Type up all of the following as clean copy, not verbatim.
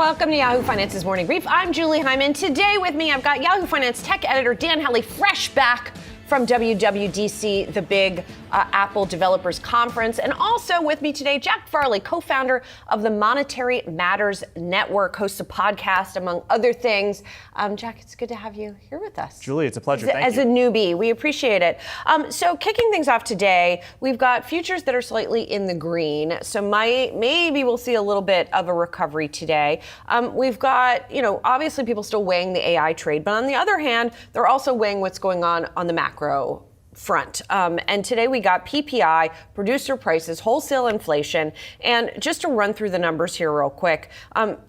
Welcome to Yahoo Finance's Morning Brief. I'm Julie Hyman. Today with me, I've got Yahoo Finance tech editor Dan Hellie, fresh back from WWDC, the big Apple Developers Conference. And also with me today, Jack Farley, co-founder of the Monetary Matters Network, hosts a podcast, among other things. Jack, it's good to have you here with us. Julie, it's a pleasure. Thank you. As a newbie, we appreciate it. So kicking things off today, we've got futures that are slightly in the green. So maybe we'll see a little bit of a recovery today. We've got, obviously people still weighing the AI trade, but on the other hand, they're also weighing what's going on the macro front. And today we got PPI, producer prices, wholesale inflation. And just to run through the numbers here real quick,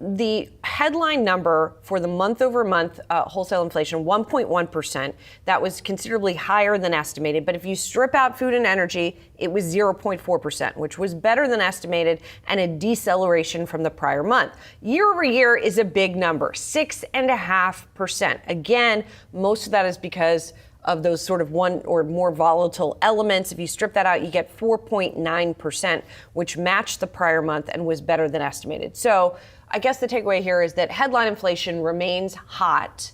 the headline number for the month over month wholesale inflation, 1.1%. That was considerably higher than estimated. But if you strip out food and energy, it was 0.4%, which was better than estimated and a deceleration from the prior month. Year over year is a big number, 6.5%. Again, most of that is because of those sort of one or more volatile elements. If you strip that out, you get 4.9%, which matched the prior month and was better than estimated. So I guess the takeaway here is that headline inflation remains hot.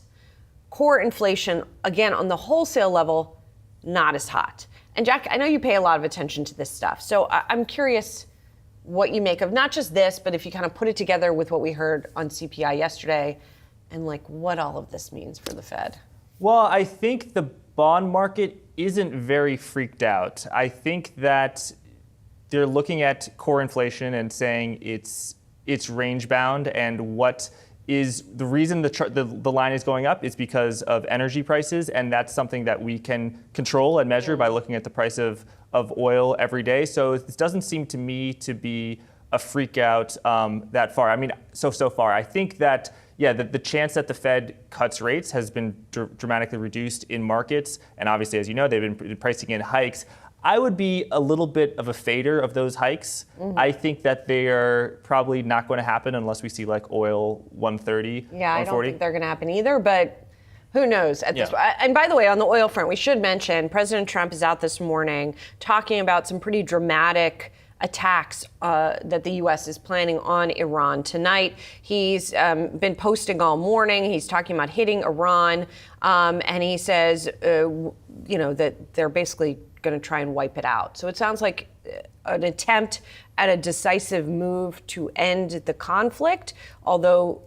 Core inflation, again, on the wholesale level, not as hot. And Jack, I know you pay a lot of attention to this stuff. So I'm curious what you make of not just this, but if you kind of put it together with what we heard on CPI yesterday and like what all of this means for the Fed. Well, I think the bond market isn't very freaked out. I think that they're looking at core inflation and saying it's range bound, and what is the reason the line is going up is because of energy prices, and that's something that we can control and measure by looking at the price of oil every day. So it doesn't seem to me to be a freak out that far. I mean, so far. I think that the chance that the Fed cuts rates has been dramatically reduced in markets. And obviously, as you know, they've been pricing in hikes. I would be a little bit of a fader of those hikes. Mm-hmm. I think that they are probably not going to happen unless we see like oil 130, Yeah, 140. I don't think they're going to happen either, but who knows at this point. And by the way, on the oil front, we should mention President Trump is out this morning talking about some pretty dramatic attacks that the U.S. is planning on Iran tonight. He's been posting all morning. He's talking about hitting Iran, and he says, that they're basically going to try and wipe it out. So it sounds like an attempt at a decisive move to end the conflict, although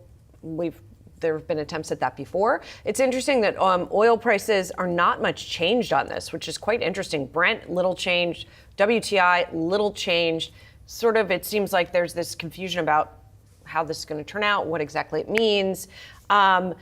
there have been attempts at that before. It's interesting that oil prices are not much changed on this, which is quite interesting. Brent, little changed. WTI, little changed. Sort of, it seems like there's this confusion about how this is going to turn out, what exactly it means. I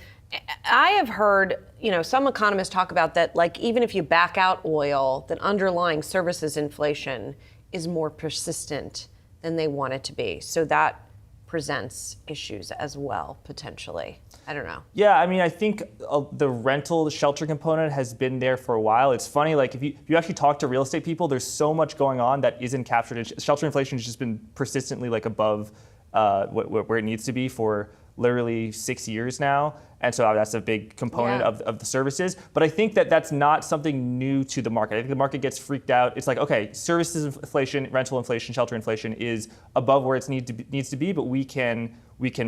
have heard, some economists talk about that, like even if you back out oil, that underlying services inflation is more persistent than they want it to be. So that presents issues as well, potentially. I don't know. Yeah, I mean, I think the rental, the shelter component has been there for a while. It's funny, like if you actually talk to real estate people, there's so much going on that isn't captured. Shelter inflation has just been persistently like above where it needs to be for literally 6 years now. And so that's a big component of the services. But I think that that's not something new to the market. I think the market gets freaked out. It's like, okay, services inflation, rental inflation, shelter inflation is above where it needs to be, but we can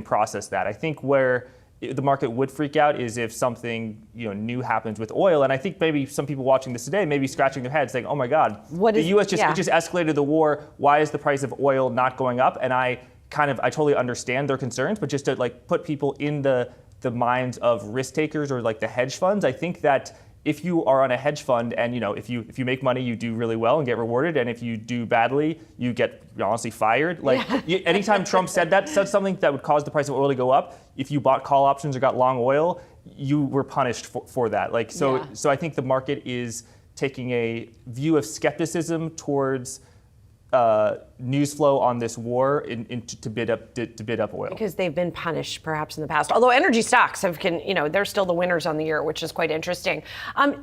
process that. I think where the market would freak out is if something new happens with oil. And I think maybe some people watching this today may be scratching their heads saying, oh my God, the U.S. just escalated the war. Why is the price of oil not going up? And I totally understand their concerns, but just to like put people in the minds of risk takers or like the hedge funds, I think that if you are on a hedge fund and if you make money, you do really well and get rewarded, and if you do badly, you get honestly fired. Like anytime Trump said something that would cause the price of oil to go up, if you bought call options or got long oil, you were punished for that. So I think the market is taking a view of skepticism towards news flow on this war to bid up oil. Because they've been punished perhaps in the past. Although energy stocks they're still the winners on the year, which is quite interesting.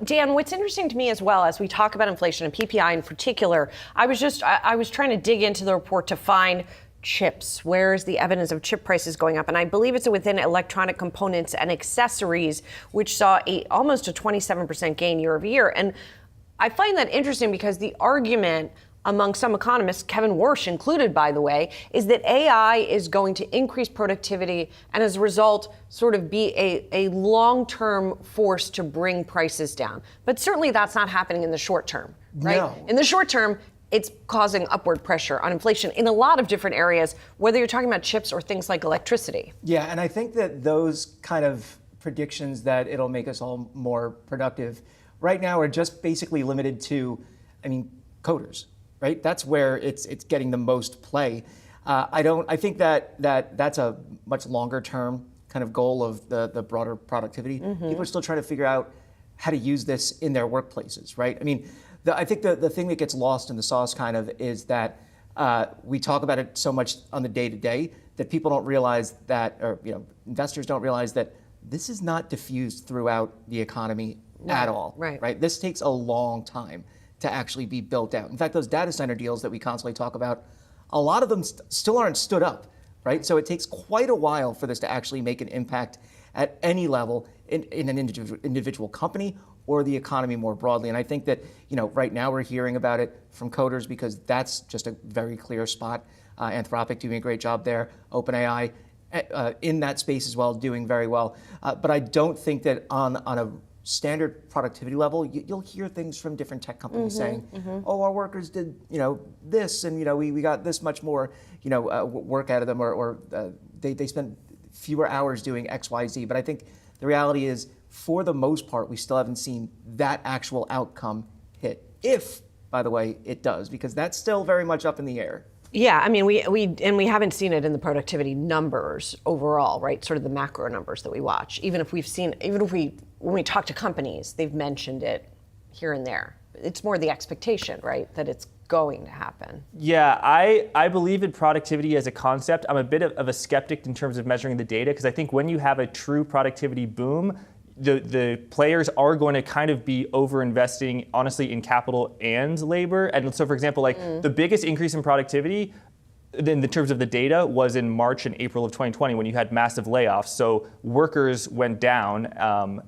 Dan, what's interesting to me as well as we talk about inflation and PPI in particular, I was trying to dig into the report to find chips. Where is the evidence of chip prices going up? And I believe it's within electronic components and accessories, which saw almost a 27% gain year over year. And I find that interesting because the argument among some economists, Kevin Warsh included, by the way, is that AI is going to increase productivity and as a result sort of be a long-term force to bring prices down. But certainly that's not happening in the short term, right? No. In the short term, it's causing upward pressure on inflation in a lot of different areas, whether you're talking about chips or things like electricity. Yeah, and I think that those kind of predictions that it'll make us all more productive right now are just basically limited to, coders, right? That's where it's getting the most play. I think that's a much longer term kind of goal of the broader productivity. People are still trying to figure out how to use this in their workplaces, right? I think the thing that gets lost in the sauce kind of is that we talk about it so much on the day-to-day that people don't realize that, or investors don't realize that this is not diffused throughout the economy at all. Right? This takes a long time to actually be built out. In fact, those data center deals that we constantly talk about, a lot of them still aren't stood up, right? So it takes quite a while for this to actually make an impact at any level in an individual company or the economy more broadly. And I think that, right now we're hearing about it from coders because that's just a very clear spot. Anthropic doing a great job there, OpenAI in that space as well, doing very well. But I don't think that on a standard productivity level, you'll hear things from different tech companies saying, "Oh, our workers did, this, and we got this much more, work out of them, or they spent fewer hours doing X, Y, Z." But I think the reality is, for the most part, we still haven't seen that actual outcome hit. If, by the way, it does, because that's still very much up in the air. Yeah, we haven't seen it in the productivity numbers overall, right? Sort of the macro numbers that we watch. When we talk to companies, they've mentioned it here and there. It's more the expectation, right, that it's going to happen. Yeah, I believe in productivity as a concept. I'm a bit of a skeptic in terms of measuring the data, because I think when you have a true productivity boom, the players are going to kind of be over-investing, honestly, in capital and labor. And so, for example, the biggest increase in productivity in the terms of the data was in March and April of 2020 when you had massive layoffs. So workers went down,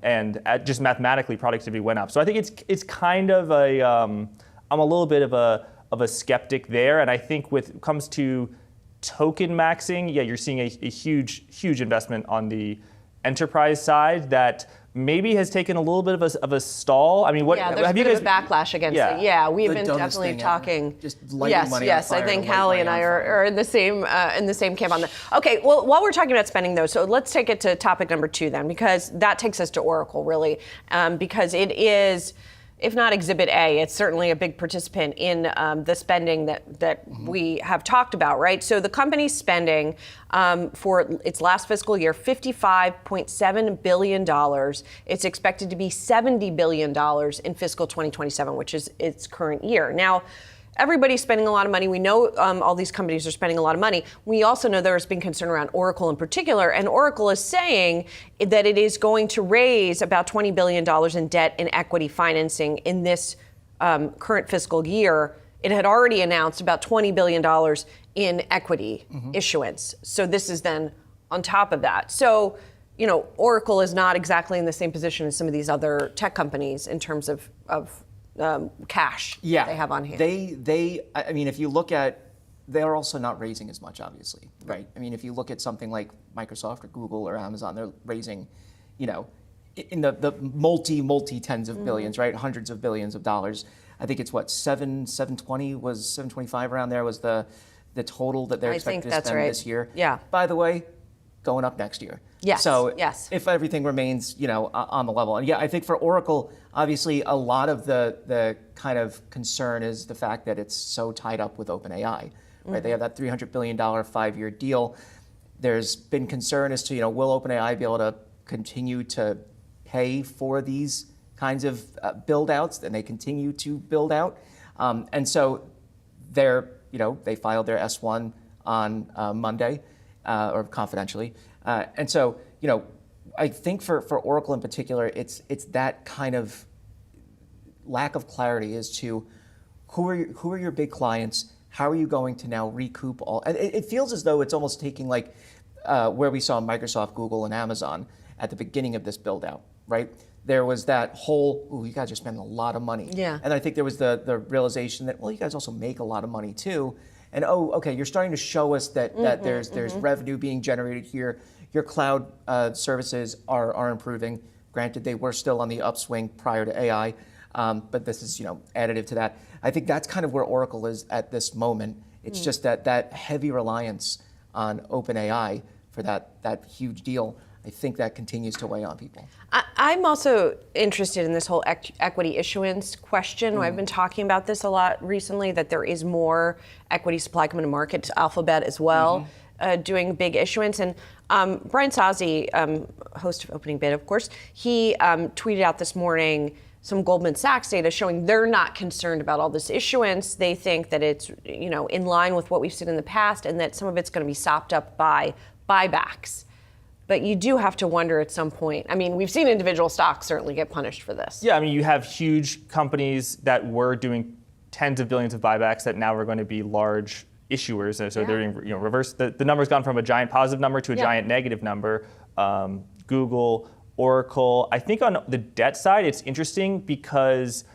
and just mathematically productivity went up. So I think it's kind of I'm a little bit of a skeptic there. And I think when it comes to token maxing, yeah, you're seeing a huge investment on the enterprise side that maybe has taken a little bit of a stall. There's have a bit of a backlash against it. Yeah, we've been definitely talking. Just lighting money on fire. I think Hallie and I are in the same camp on that. Okay, well, while we're talking about spending though, so let's take it to topic number 2 then, because that takes us to Oracle really, because it is, if not Exhibit A, it's certainly a big participant in the spending that we have talked about, right? So the company's spending for its last fiscal year, $55.7 billion. It's expected to be $70 billion in fiscal 2027, which is its current year. Now, everybody's spending a lot of money. We know all these companies are spending a lot of money. We also know there's been concern around Oracle in particular, and Oracle is saying that it is going to raise about $20 billion in debt and equity financing in this current fiscal year. It had already announced about $20 billion in equity issuance. So this is then on top of that. So, Oracle is not exactly in the same position as some of these other tech companies in terms of cash they have on hand. If you look at, they're also not raising as much, obviously, right? If you look at something like Microsoft or Google or Amazon, they're raising, in the multi tens of billions, right? Hundreds of billions of dollars. I think it's 725 around there was the total that they're expected to spend this year. Yeah. By the way, going up next year. Yes. So yes. If everything remains, on the level. And yeah, I think for Oracle, obviously a lot of the kind of concern is the fact that it's so tied up with OpenAI, right? They have that $300 billion 5-year deal. There's been concern as to, will OpenAI be able to continue to pay for these kinds of build outs, and they continue to build out. And so they filed their S1 on Monday, or confidentially. And so, I think for Oracle in particular, it's that kind of lack of clarity as to who are your big clients, how are you going to now recoup all. And it feels as though it's almost taking like where we saw Microsoft, Google, and Amazon at the beginning of this build out, right? there was that whole, ooh, you guys are spending a lot of money. Yeah. And I think there was the realization that, well, you guys also make a lot of money too. And oh, okay, you're starting to show us that there's revenue being generated here. Your cloud services are improving. Granted, they were still on the upswing prior to AI, but this is additive to that. I think that's kind of where Oracle is at this moment. It's just that heavy reliance on OpenAI for that huge deal. I think that continues to weigh on people. I'm also interested in this whole equity issuance question. I've been talking about this a lot recently, that there is more equity supply coming to market. Alphabet as well, doing big issuance. And Brian Sozzi, host of Opening Bid, of course, he tweeted out this morning some Goldman Sachs data showing they're not concerned about all this issuance. They think that it's in line with what we've seen in the past, and that some of it's going to be sopped up by buybacks. But you do have to wonder at some point. I mean, we've seen individual stocks certainly get punished for this. Yeah, I mean, you have huge companies that were doing tens of billions of buybacks that now are going to be large issuers. So they're doing reverse. The number's gone from a giant positive number to a giant negative number. Google, Oracle. I think on the debt side, it's interesting because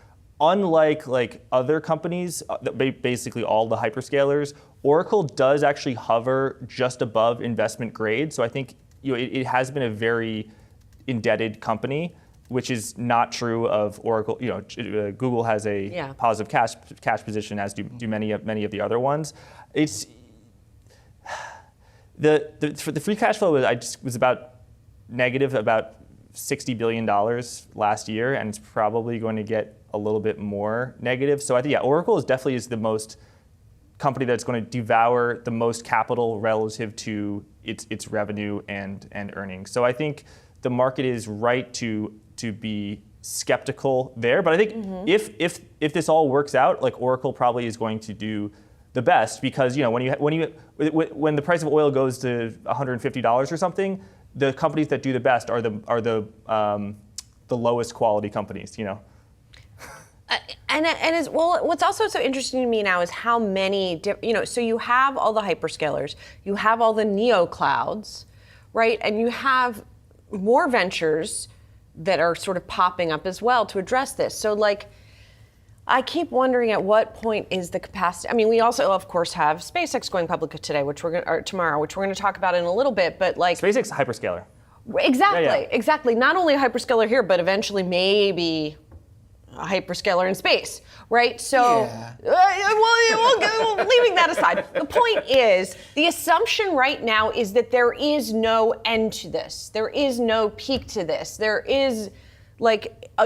unlike other companies, basically all the hyperscalers, Oracle does actually hover just above investment grade. So I think it has been a very indebted company, which is not true of Oracle. Google has a positive cash position, as do many of the other ones. It's for the free cash flow was about negative about $60 billion last year, and it's probably going to get a little bit more negative. So I think Oracle is definitely the most company that's going to devour the most capital relative to its revenue and earnings. So I think the market is right to be skeptical there. But I think if this all works out, Oracle probably is going to do the best, because when the price of oil goes to $150 or something, the companies that do the best are the lowest quality companies. And as well, what's also so interesting to me now is how many, so you have all the hyperscalers, you have all the neo clouds, right? And you have more ventures that are sort of popping up as well to address this. So I keep wondering at what point is the capacity. I mean, we also, of course, have SpaceX going public today, tomorrow, which we're going to talk about in a little bit. But SpaceX is a hyperscaler. Exactly, exactly. Not only a hyperscaler here, but eventually maybe a hyperscaler in space, right? So, leaving that aside, the point is, the assumption right now is that there is no end to this. There is no peak to this. There is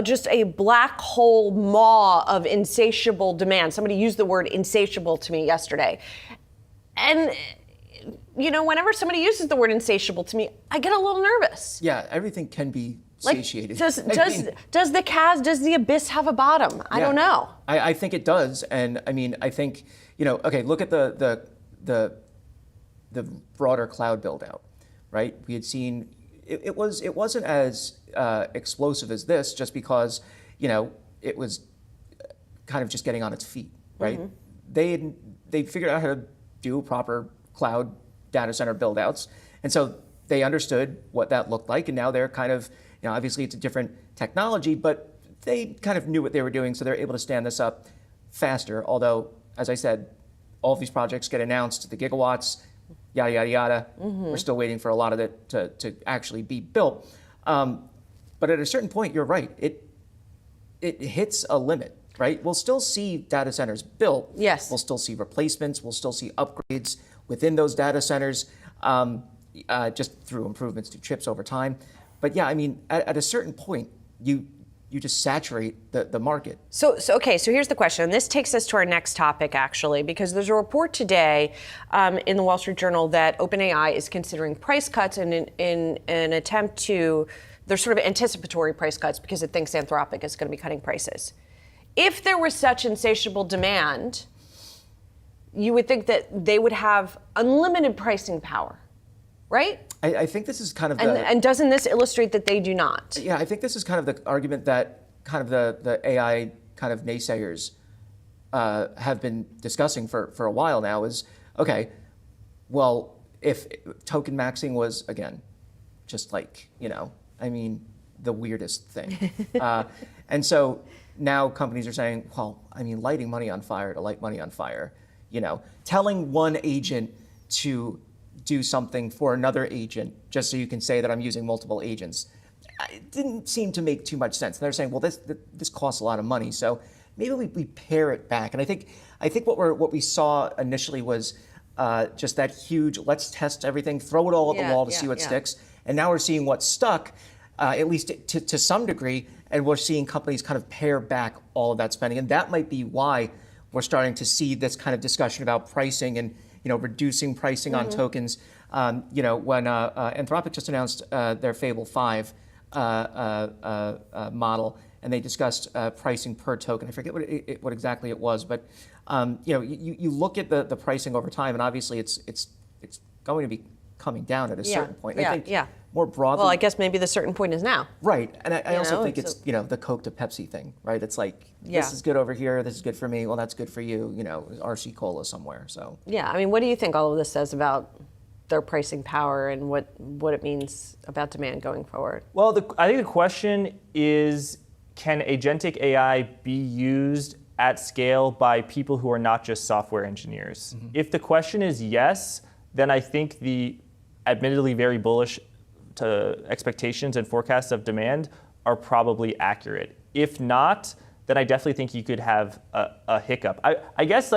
just a black hole maw of insatiable demand. Somebody used the word insatiable to me yesterday. And, whenever somebody uses the word insatiable to me, I get a little nervous. Yeah, everything can be satiated. Does the abyss have a bottom? I don't know. I think it does. And I mean, I think, okay, look at the broader cloud build out, right? We had seen, it wasn't as explosive as this, just because, it was kind of just getting on its feet, right? They figured out how to do proper cloud data center build outs. And so they understood what that looked like. And now they're kind of, obviously it's a different technology, but they kind of knew what they were doing. So they're able to stand this up faster. Although, as I said, all of these projects get announced, the gigawatts, yada, yada, yada. We're still waiting for a lot of it to actually be built. But at a certain point, you're right. It hits a limit, right? We'll still see data centers built. Yes. We'll still see replacements. We'll still see upgrades within those data centers, just through improvements to chips over time. But yeah, I mean, at a certain point, you just saturate the market. So here's the question. And this takes us to our next topic, actually, because there's a report today in the Wall Street Journal that OpenAI is considering price cuts in an attempt to, they're sort of anticipatory price cuts because it thinks Anthropic is going to be cutting prices. If there was such insatiable demand, you would think that they would have unlimited pricing power, right? I think this is kind of and doesn't this illustrate that they do not? Yeah, I think this is kind of the argument that kind of the AI kind of naysayers have been discussing for a while now is, okay, well, if token maxing was, again, just I mean, the weirdest thing. And so now companies are saying, well, I mean, lighting money on fire to light money on fire, telling one agent to do something for another agent just so you can say that I'm using multiple agents. It didn't seem to make too much sense. And they're saying, well, this costs a lot of money, so maybe we pare it back. And I think what we saw initially was just that huge, let's test everything, throw it all at the wall to see what sticks. And now we're seeing what stuck, at least to some degree, and we're seeing companies kind of pare back all of that spending. And that might be why we're starting to see this kind of discussion about pricing and reducing pricing on tokens. When Anthropic just announced their Fable 5 model, and they discussed pricing per token. I forget what exactly it was, but you look at the pricing over time, and obviously it's going to be coming down at a certain point. I think more broadly. Well, I guess maybe the certain point is now. Right, and I also think it's the Coke to Pepsi thing, right? It's like this is good over here, this is good for me. Well, that's good for you. RC Cola somewhere. So yeah, I mean, what do you think all of this says about their pricing power and what it means about demand going forward? Well, I think the question is, can agentic AI be used at scale by people who are not just software engineers? Mm-hmm. If the question is yes, then I think the admittedly very bullish expectations and forecasts of demand are probably accurate. If not, then I definitely think you could have a hiccup. I guess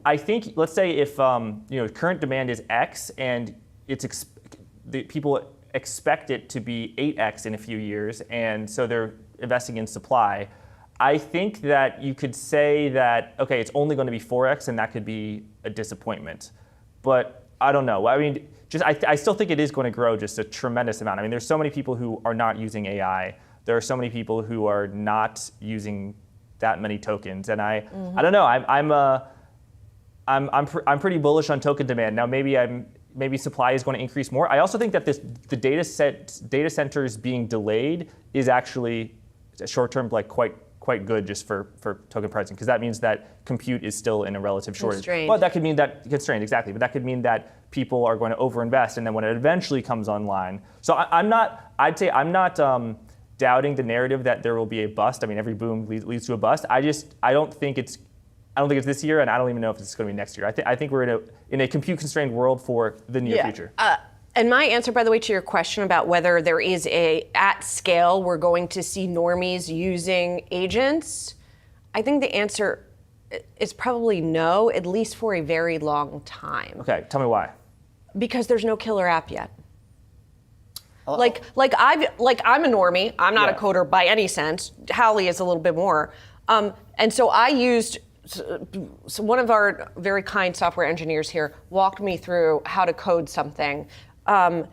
I think, let's say if current demand is X and people expect it to be 8X in a few years, and so they're investing in supply, I think that you could say that, okay, it's only going to be 4X, and that could be a disappointment. But I don't know. I mean, I still think it is going to grow just a tremendous amount. I mean, there's so many people who are not using AI. There are so many people who are not using that many tokens, and I don't know. I'm pretty bullish on token demand. Now maybe supply is going to increase more. I also think that the data centers being delayed is actually short term quite good just for token pricing, because that means that compute is still in a relative shortage. Constrained. Well, that could mean that constrained, exactly. But that could mean that people are going to overinvest, and then when it eventually comes online. So I'm not doubting the narrative that there will be a bust. I mean, every boom leads to a bust. I don't think it's this year, and I don't even know if it's going to be next year. I think we're in a compute constrained world for the near future. And my answer, by the way, to your question about whether there is at scale we're going to see normies using agents, I think the answer is probably no, at least for a very long time. Okay, tell me why. Because there's no killer app yet. I'm a normie. I'm not a coder by any sense. Hallie is a little bit more, and so I used. So one of our very kind software engineers here walked me through how to code something. And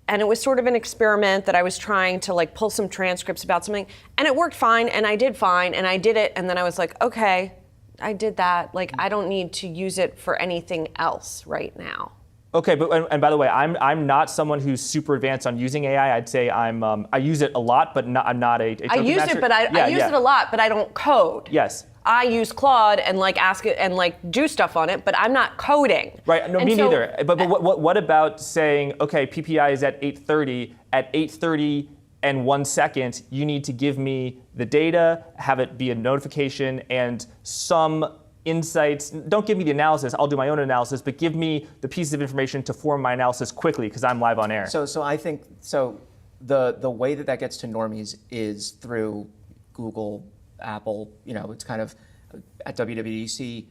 it was sort of an experiment that I was trying to pull some transcripts about something, and it worked fine, and I did fine, and I did it, and then I was like, okay, I did that. I don't need to use it for anything else right now. Okay, but and by the way, I'm not someone who's super advanced on using AI. I'd say I use it a lot, but I'm not a token I use master. it, but I use it a lot, but I don't code. Yes. I use Claude and ask it and do stuff on it, but I'm not coding. Right. No, me neither. But what about saying, okay, PPI is at 8:30. At 8:30 and 1 second, you need to give me the data, have it be a notification, and some insights. Don't give me the analysis. I'll do my own analysis, but give me the pieces of information to form my analysis quickly because I'm live on air. So I think the way that gets to normies is through Google, Apple. It's kind of at WWDC,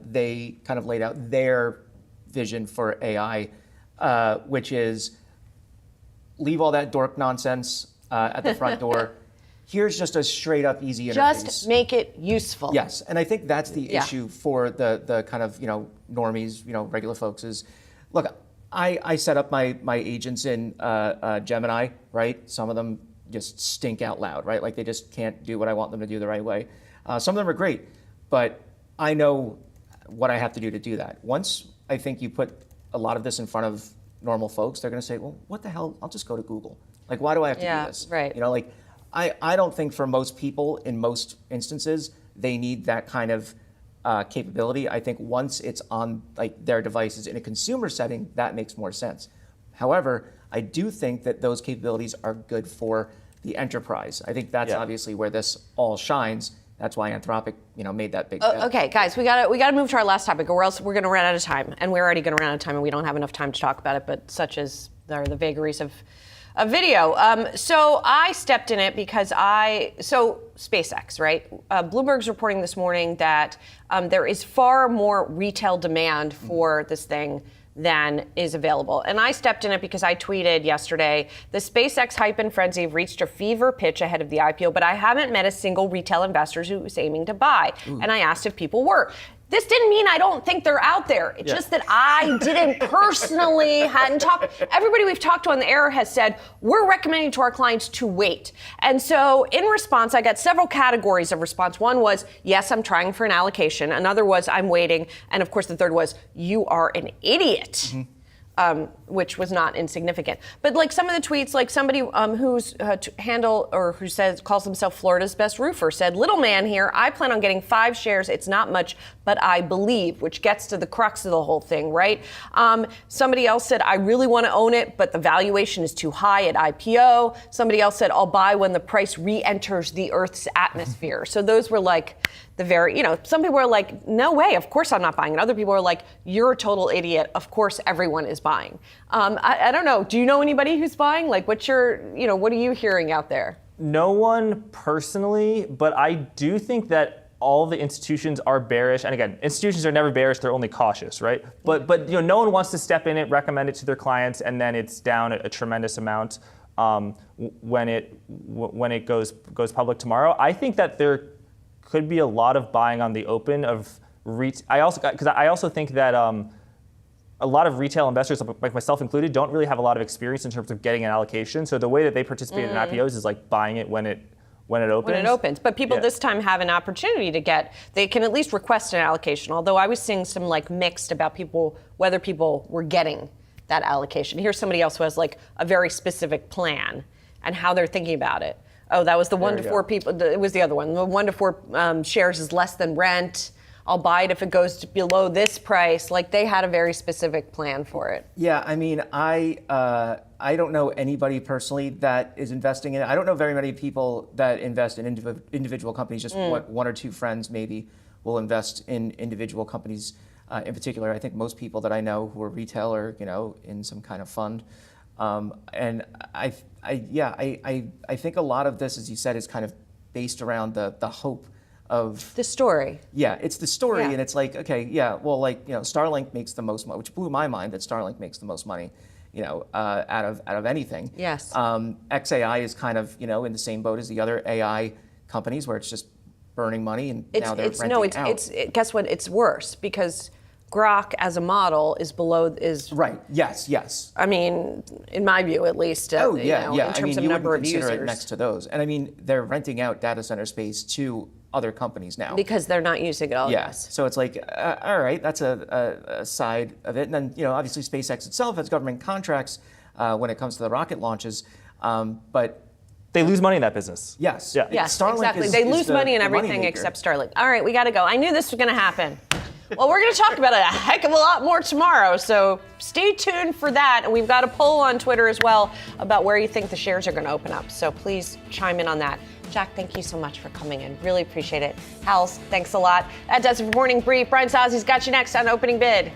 they kind of laid out their vision for AI, which is leave all that dork nonsense at the front door. Here's just a straight up easy interface. Just make it useful. Yes, and I think that's the issue for the kind of normies, regular folks is, look, I set up my agents in Gemini, right? Some of them just stink out loud, right? They just can't do what I want them to do the right way. Some of them are great, but I know what I have to do that. Once I think you put a lot of this in front of normal folks, they're going to say, well, what the hell? I'll just go to Google. Why do I have to do this? Right. I don't think for most people, in most instances, they need that kind of capability. I think once it's on their devices in a consumer setting, that makes more sense. However, I do think that those capabilities are good for the enterprise. I think that's Yeah. obviously where this all shines. That's why Anthropic, made that big bet. Okay, guys, we gotta move to our last topic, or else we're gonna run out of time, and we're already gonna run out of time, and we don't have enough time to talk about it. But such as are the vagaries of video. So I stepped in it because SpaceX, right? Bloomberg's reporting this morning that there is far more retail demand for this thing than is available. And I stepped in it because I tweeted yesterday, the SpaceX hype and frenzy have reached a fever pitch ahead of the IPO, but I haven't met a single retail investor who was aiming to buy. And I asked if people were. This didn't mean I don't think they're out there. It's just that I didn't hadn't talked. Everybody we've talked to on the air has said, we're recommending to our clients to wait. And so in response, I got several categories of response. One was, yes, I'm trying for an allocation. Another was, I'm waiting. And of course, the third was, you are an idiot. Which was not insignificant. But like some of the tweets, like somebody whose handle or who calls himself Florida's best roofer said, little man here, I plan on getting 5 shares. It's not much, but I believe, which gets to the crux of the whole thing, right? Somebody else said, I really want to own it, but the valuation is too high at IPO. Somebody else said, I'll buy when the price re-enters the Earth's atmosphere. So those were like the very, some people are like, no way, of course I'm not buying it. Other people are like, you're a total idiot. Of course everyone is buying. I don't know. Do you know anybody who's buying? Like, what are you hearing out there? No one personally, but I do think that all the institutions are bearish. And again, institutions are never bearish, they're only cautious, right? But no one wants to step in it, recommend it to their clients, and then it's down a tremendous amount when it goes public tomorrow. I think that there could be a lot of buying on the open of I also think that a lot of retail investors, like myself included, don't really have a lot of experience in terms of getting an allocation. So the way that they participate in IPOs is like buying it when it opens. When it opens. But people this time have an opportunity to they can at least request an allocation. Although I was seeing some like mixed about whether people were getting that allocation. Here's somebody else who has like a very specific plan and how they're thinking about it. Oh, that was the 1 to 4 people. It was the other one. The 1 to 4 shares is less than rent. I'll buy it if it goes below this price. Like they had a very specific plan for it. Yeah, I mean, I don't know anybody personally that is investing in it. I don't know very many people that invest in individual companies. Just 1 or 2 friends maybe will invest in individual companies. In particular, I think most people that I know who are retail are in some kind of fund. And I think a lot of this, as you said, is kind of based around the hope of the story. Yeah, it's the story, and it's like, okay, yeah, well, like Starlink makes the most money, which blew my mind that Starlink makes the most money, out of anything. Yes. XAI is kind of in the same boat as the other AI companies, where it's just burning money, and now they're renting out. Guess what? It's worse because Grok as a model is right. Yes. I mean, in my view, at least. In terms of number of users. You wouldn't consider it next to those, and I mean, they're renting out data center space to other companies now because they're not using it all. Yes. So it's like, all right, that's a side of it, and then obviously SpaceX itself has government contracts when it comes to the rocket launches, but they lose money in that business. Yes. Yeah. Yes. Starlink exactly. is they lose money in the everything moneymaker. except Starlink. All right, we got to go. I knew this was going to happen. Well, we're going to talk about it a heck of a lot more tomorrow, so stay tuned for that. And we've got a poll on Twitter as well about where you think the shares are going to open up. So please chime in on that. Jack, thank you so much for coming in. Really appreciate it. Hals, thanks a lot. That does it for Morning Brief. Brian Sozzi's got you next on Opening Bid.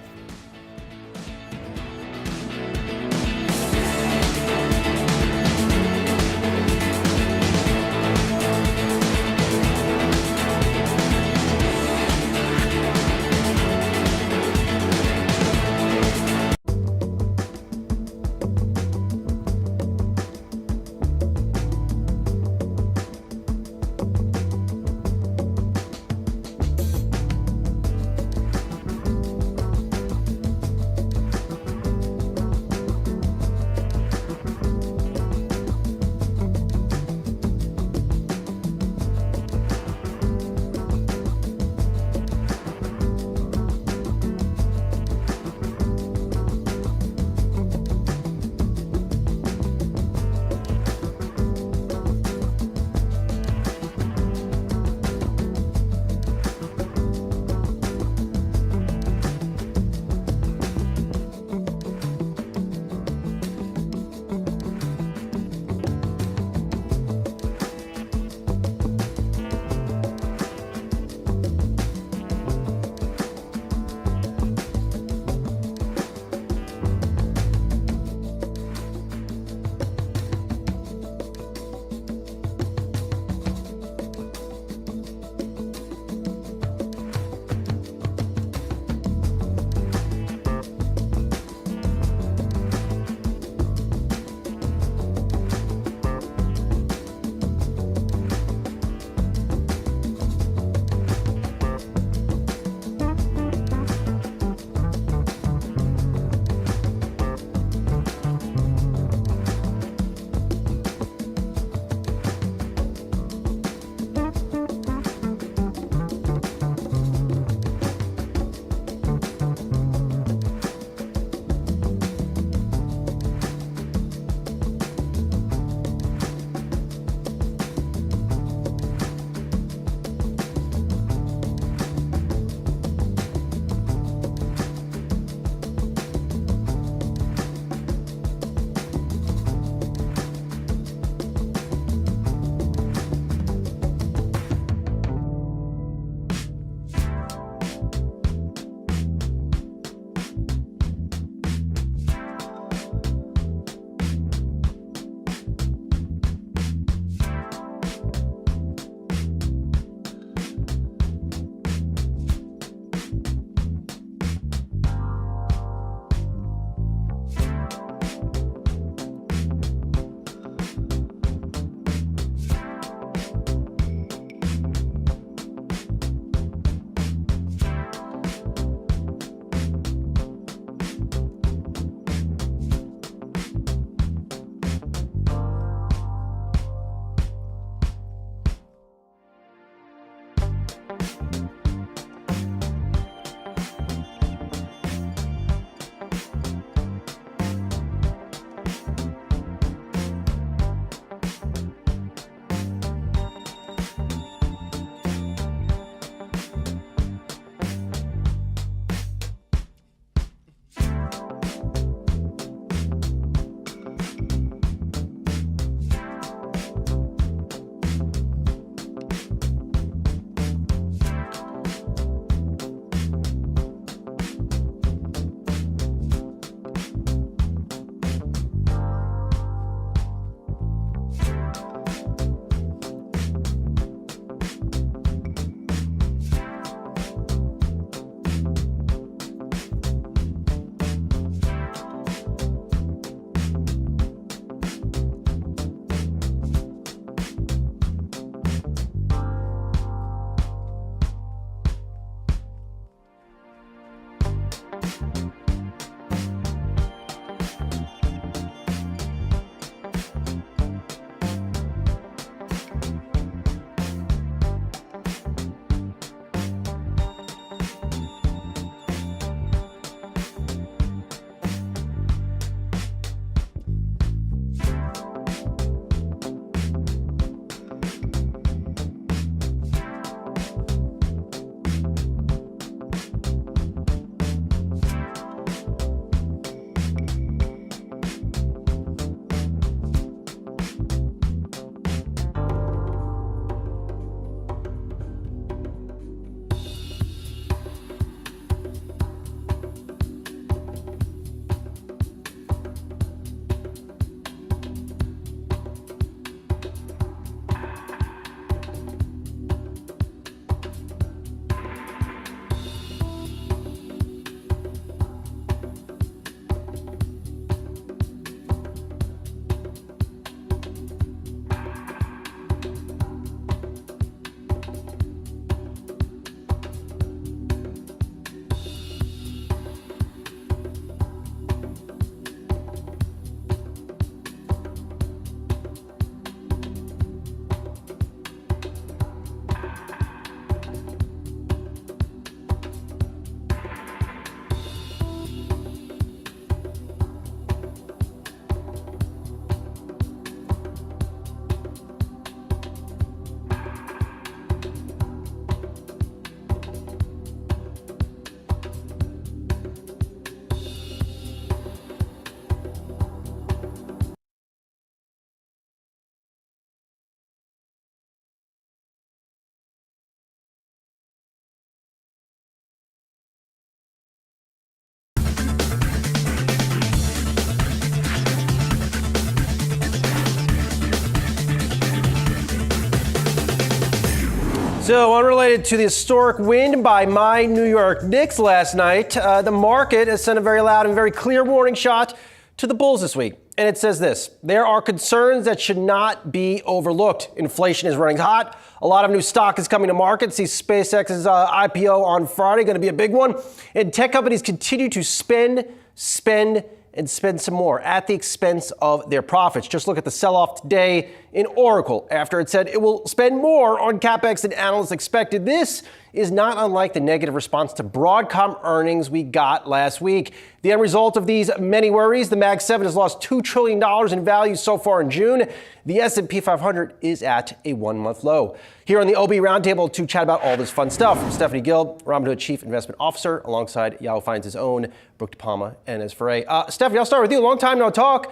So, unrelated to the historic win by my New York Knicks last night, the market has sent a very loud and very clear warning shot to the bulls this week. And it says this: there are concerns that should not be overlooked. Inflation is running hot. A lot of new stock is coming to market. See SpaceX's IPO on Friday, going to be a big one. And tech companies continue to spend some more at the expense of their profits. Just look at the sell-off today in Oracle after it said it will spend more on CapEx than analysts expected. This is not unlike the negative response to Broadcom earnings we got last week. The end result of these many worries, the Mag 7 has lost $2 trillion in value so far in June. The S&P 500 is at a one-month low. Here on the OB Roundtable to chat about all this fun stuff, Stephanie Gill, Robinhood Chief Investment Officer, alongside Yahoo Finance's own Brooke De Palma and Inez Ferre. Stephanie, I'll start with you. Long time no talk.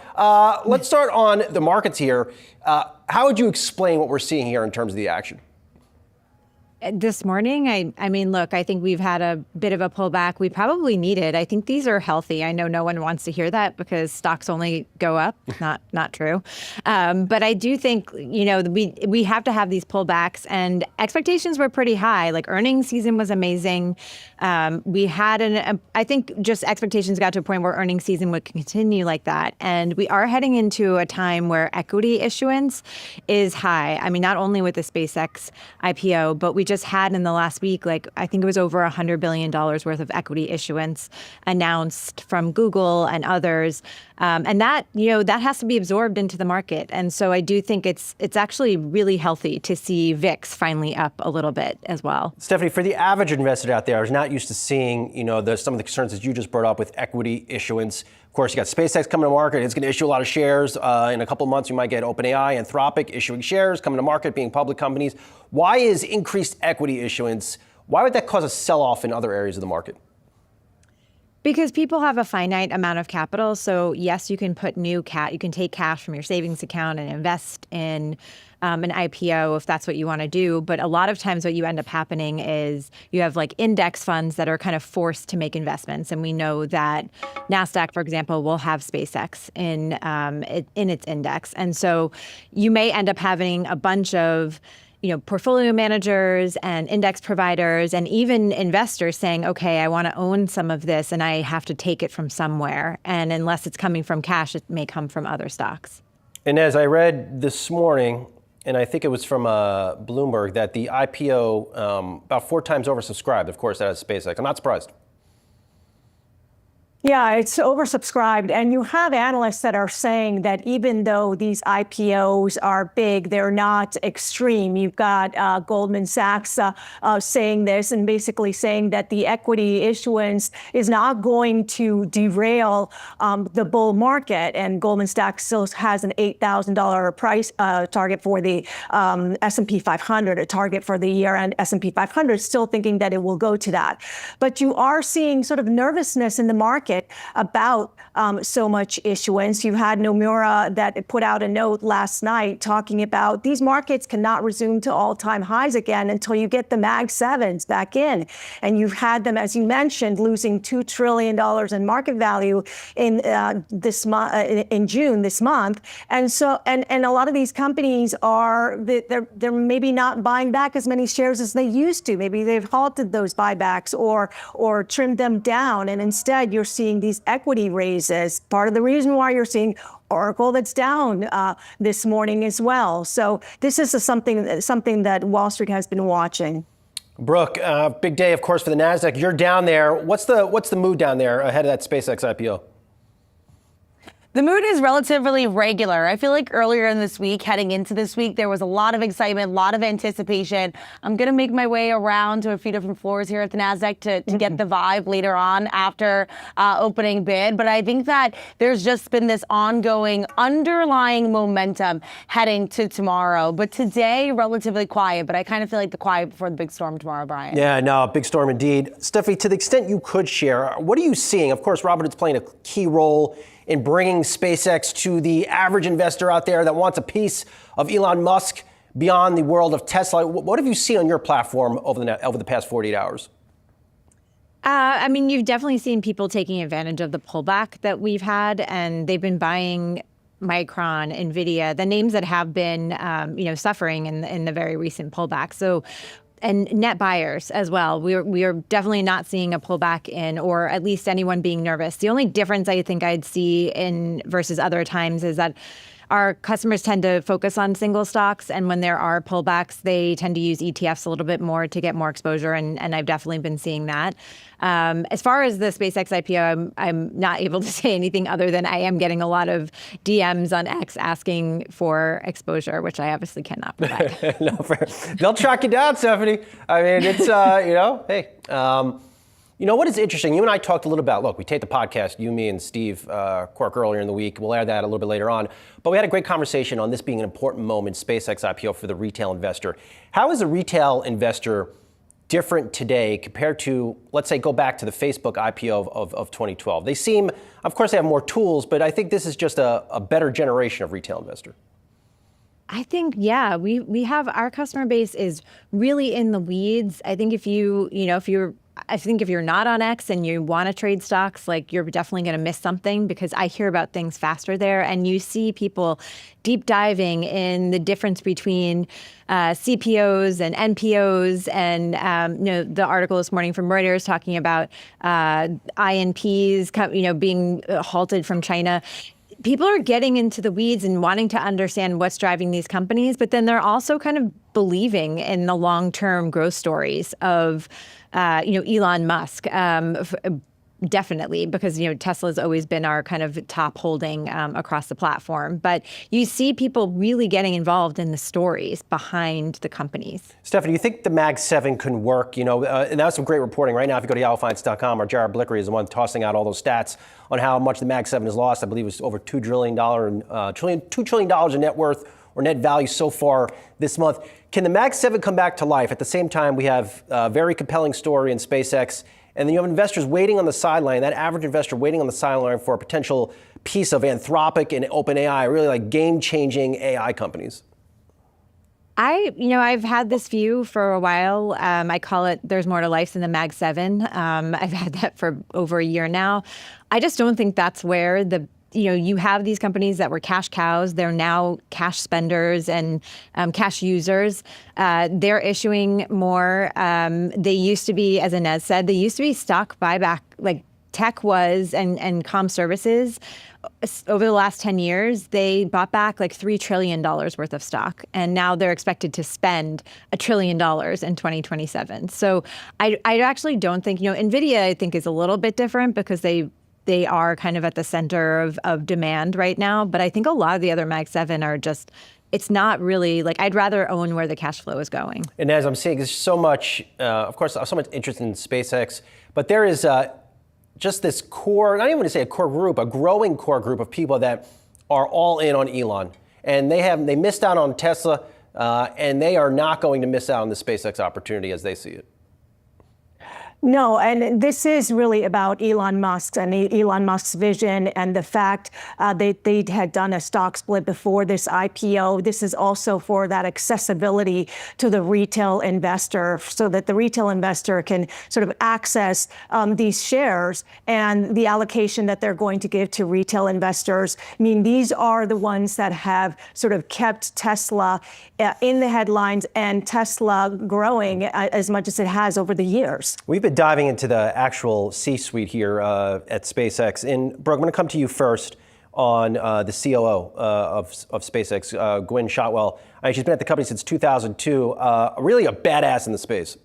Let's start on the markets here. How would you explain what we're seeing here in terms of the action? This morning, I mean, look, I think we've had a bit of a pullback. We probably need it. I think these are healthy. I know no one wants to hear that because stocks only go up. Not true. But I do think, we have to have these pullbacks, and expectations were pretty high. Like, earnings season was amazing. We had I think just expectations got to a point where earnings season would continue like that. And we are heading into a time where equity issuance is high. I mean, not only with the SpaceX IPO, but we just had in the last week, I think it was over $100 billion worth of equity issuance announced from Google and others. And that has to be absorbed into the market. And so I do think it's actually really healthy to see VIX finally up a little bit as well. Stephanie, for the average investor out there who's not used to seeing, some of the concerns that you just brought up with equity issuance. Of course, you got SpaceX coming to market. It's going to issue a lot of shares. In a couple of months, you might get OpenAI, Anthropic issuing shares, coming to market, being public companies. Why is increased equity issuance, why would that cause a sell-off in other areas of the market? Because people have a finite amount of capital. So yes, you can put you can take cash from your savings account and invest in an IPO if that's what you want to do. But a lot of times what you end up happening is you have index funds that are kind of forced to make investments. And we know that Nasdaq, for example, will have SpaceX in its index. And so you may end up having a bunch of portfolio managers and index providers and even investors saying, okay, I want to own some of this and I have to take it from somewhere. And unless it's coming from cash, it may come from other stocks. And as I read this morning, and I think it was from Bloomberg, that the IPO about 4 times oversubscribed. Of course, that is SpaceX. I'm not surprised. Yeah, it's oversubscribed. And you have analysts that are saying that even though these IPOs are big, they're not extreme. You've got Goldman Sachs saying this and basically saying that the equity issuance is not going to derail the bull market. And Goldman Sachs still has an $8,000 price target for the S&P 500, a target for the year-end S&P 500, still thinking that it will go to that. But you are seeing sort of nervousness in the market about so much issuance. You had Nomura that put out a note last night talking about these markets cannot resume to all-time highs again until you get the Mag 7s back in. And you've had them, as you mentioned, losing $2 trillion in market value in in June this month. And so, and a lot of these companies are they're maybe not buying back as many shares as they used to. Maybe they've halted those buybacks or trimmed them down, and instead you're seeing these equity raises. Part of the reason why you're seeing Oracle that's down this morning as well. So this is something that Wall Street has been watching. Brooke, big day, of course, for the Nasdaq. You're down there. What's the mood down there ahead of that SpaceX IPO? The mood is relatively regular. I feel like earlier in this week, heading into this week, there was a lot of excitement, a lot of anticipation. I'm going to make my way around to a few different floors here at the Nasdaq to get the vibe later on after opening bid. But I think that there's just been this ongoing underlying momentum heading to tomorrow. But today, relatively quiet. But I kind of feel like the quiet before the big storm tomorrow, Brian. Yeah, no, big storm indeed. Steffi, to the extent you could share, what are you seeing? Of course, Robinhood's playing a key role in bringing SpaceX to the average investor out there that wants a piece of Elon Musk beyond the world of Tesla. What have you seen on your platform over the past 48 hours? I mean, you've definitely seen people taking advantage of the pullback that we've had, and they've been buying Micron, NVIDIA, the names that have been, suffering in the very recent pullback. So, and net buyers as well. We are definitely not seeing a pullback in, or at least anyone being nervous. The only difference I think I'd see in versus other times is that our customers tend to focus on single stocks, and when there are pullbacks, they tend to use ETFs a little bit more to get more exposure, and I've definitely been seeing that. As far as the SpaceX IPO, I'm not able to say anything other than I am getting a lot of DMs on X asking for exposure, which I obviously cannot provide. No, fair. They'll track you down, Stephanie. I mean, it's, hey. You know what is interesting? You and I talked a little about, look, we taped the podcast, you, me, and Steve Quirk earlier in the week. We'll air that a little bit later on. But we had a great conversation on this being an important moment, SpaceX IPO for the retail investor. How is a retail investor different today compared to, let's say, go back to the Facebook IPO of 2012? They seem, of course, they have more tools, but I think this is just a better generation of retail investor. I think, yeah, we have, our customer base is really in the weeds. I think if you're not on X and you want to trade stocks, like, you're definitely going to miss something, because I hear about things faster there, and you see people deep diving in the difference between CPOs and NPOs, and the article this morning from Reuters talking about INPs, being halted from China. People are getting into the weeds and wanting to understand what's driving these companies, but then they're also kind of believing in the long-term growth stories of, Elon Musk. Definitely, because Tesla's always been our kind of top holding across the platform. But you see people really getting involved in the stories behind the companies. Stephanie, do you think the Mag 7 can work? And that was some great reporting. Right now, if you go to yahoofinance.com, our Jared Blickery is the one tossing out all those stats on how much the Mag 7 has lost. I believe it was over $2 trillion in net worth or net value so far this month. Can the Mag 7 come back to life? At the same time, we have a very compelling story in SpaceX. And then you have investors waiting on the sideline, that average investor waiting on the sideline for a potential piece of Anthropic and OpenAI, really like game-changing AI companies. I've had this view for a while. I call it there's more to life than the Mag 7. I've had that for over a year now. I just don't think that's where you have these companies that were cash cows. They're now cash spenders and cash users. They're issuing more. They used to be, as Inez said, they used to be stock buyback, like tech was, and comm services. Over the last 10 years, they bought back like $3 trillion worth of stock. And now they're expected to spend $1 trillion in 2027. So I actually don't think, NVIDIA, I think, is a little bit different because they they are kind of at the center of demand right now. But I think a lot of the other Mag 7 are just, it's not really like, I'd rather own where the cash flow is going. And as I'm seeing, there's so much, of course, so much interest in SpaceX, but there is just this core, not even want to say a core group, a growing core group of people that are all in on Elon. And they missed out on Tesla, and they are not going to miss out on the SpaceX opportunity as they see it. No, and this is really about Elon Musk and Elon Musk's vision and the fact they had done a stock split before this IPO. This is also for that accessibility to the retail investor so that the retail investor can sort of access these shares and the allocation that they're going to give to retail investors. I mean, these are the ones that have sort of kept Tesla in the headlines and Tesla growing as much as it has over the years. We've been diving into the actual C-suite here at SpaceX. And Brooke, I'm going to come to you first on the COO of SpaceX, Gwynne Shotwell. She's been at the company since 2002, really a badass in the space.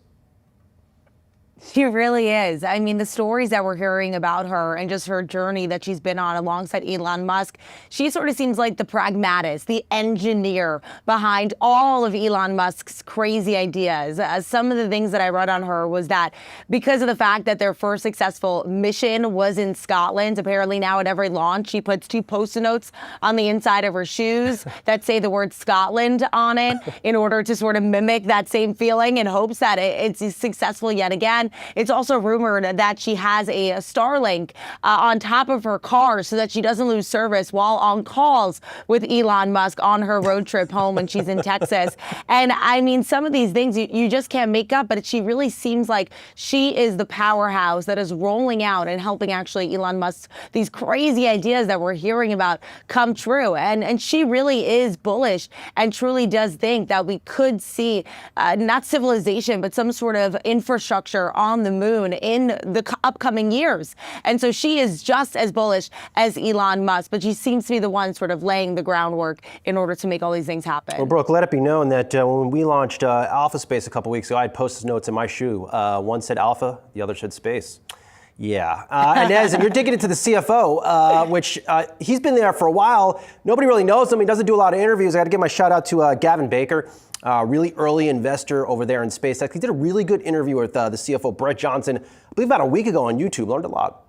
She really is. I mean, the stories that we're hearing about her and just her journey that she's been on alongside Elon Musk, she sort of seems like the pragmatist, the engineer behind all of Elon Musk's crazy ideas. Some of the things that I read on her was that because of the fact that their first successful mission was in Scotland, apparently now at every launch, she puts 2 Post-it notes on the inside of her shoes that say the word Scotland on it in order to sort of mimic that same feeling in hopes that it's successful yet again. It's also rumored that she has a Starlink on top of her car so that she doesn't lose service while on calls with Elon Musk on her road trip home when she's in Texas. And I mean, some of these things you just can't make up, but she really seems like she is the powerhouse that is rolling out and helping actually Elon Musk, these crazy ideas that we're hearing about come true. And she really is bullish and truly does think that we could see not civilization, but some sort of infrastructure on the moon in the upcoming years. And so she is just as bullish as Elon Musk, but she seems to be the one sort of laying the groundwork in order to make all these things happen. Well, Brooke, let it be known that when we launched Alpha Space a couple weeks ago, I had Post-it notes in my shoe. One said Alpha, the other said Space. Yeah. And as you're digging into the CFO, which he's been there for a while. Nobody really knows him. He doesn't do a lot of interviews. I got to give my shout out to Gavin Baker. Really early investor over there in SpaceX. He did a really good interview with the CFO, Brett Johnson, I believe about a week ago on YouTube. Learned a lot.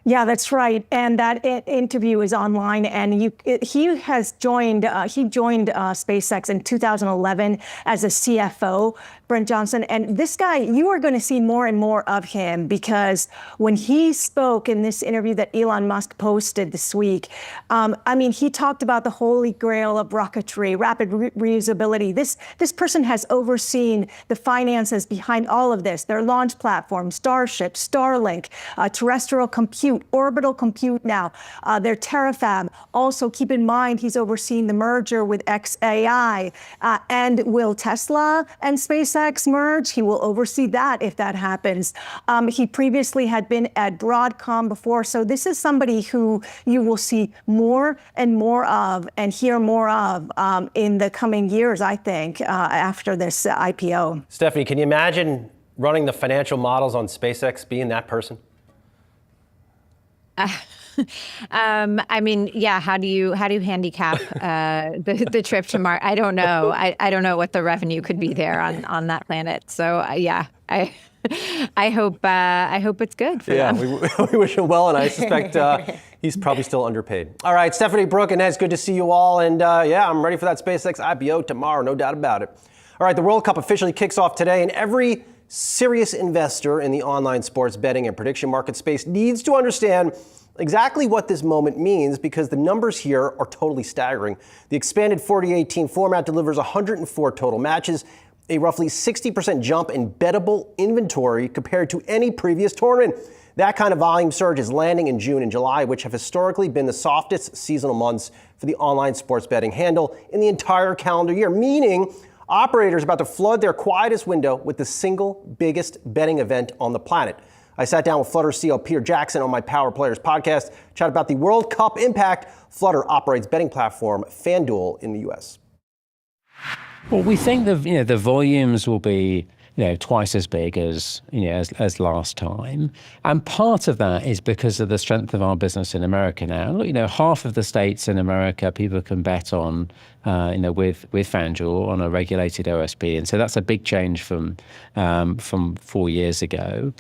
Yeah, that's right. And that interview is online. And he joined SpaceX in 2011 as a CFO, Brent Johnson. And this guy, you are going to see more and more of him because when he spoke in this interview that Elon Musk posted this week, I mean, he talked about the holy grail of rocketry, rapid reusability. This person has overseen the finances behind all of this, their launch platform, Starship, Starlink, terrestrial compute, orbital compute now, their Terrafab. Also, keep in mind, he's overseeing the merger with XAI. And will Tesla and SpaceX merge? He will oversee that if that happens. He previously had been at Broadcom before. So this is somebody who you will see more and more of and hear more of in the coming years, I think, after this IPO. Stephanie, can you imagine running the financial models on SpaceX, being that person? I mean, yeah. How do you handicap the trip to Mars? I don't know. I don't know what the revenue could be there on that planet. So yeah, I hope it's good for them. Yeah, we wish him well, and I suspect he's probably still underpaid. All right, Stephanie, Brooke, and Nez, good to see you all. And yeah, I'm ready for that SpaceX IPO tomorrow, no doubt about it. All right, the World Cup officially kicks off today, and every serious investor in the online sports betting and prediction market space needs to understand exactly what this moment means because the numbers here are totally staggering. The expanded 48-team format delivers 104 total matches, a roughly 60% jump in bettable inventory compared to any previous tournament. That kind of volume surge is landing in June and July, which have historically been the softest seasonal months for the online sports betting handle in the entire calendar year, meaning operators are about to flood their quietest window with the single biggest betting event on the planet. I sat down with Flutter CEO Peter Jackson on my Power Players podcast, chat about the World Cup impact. Flutter operates betting platform FanDuel in the U.S. Well, we think the volumes will be twice as big as as last time. And part of that is because of the strength of our business in America now. Half of the states in America people can bet on, with FanDuel on a regulated OSB, and so that's a big change from 4 years ago.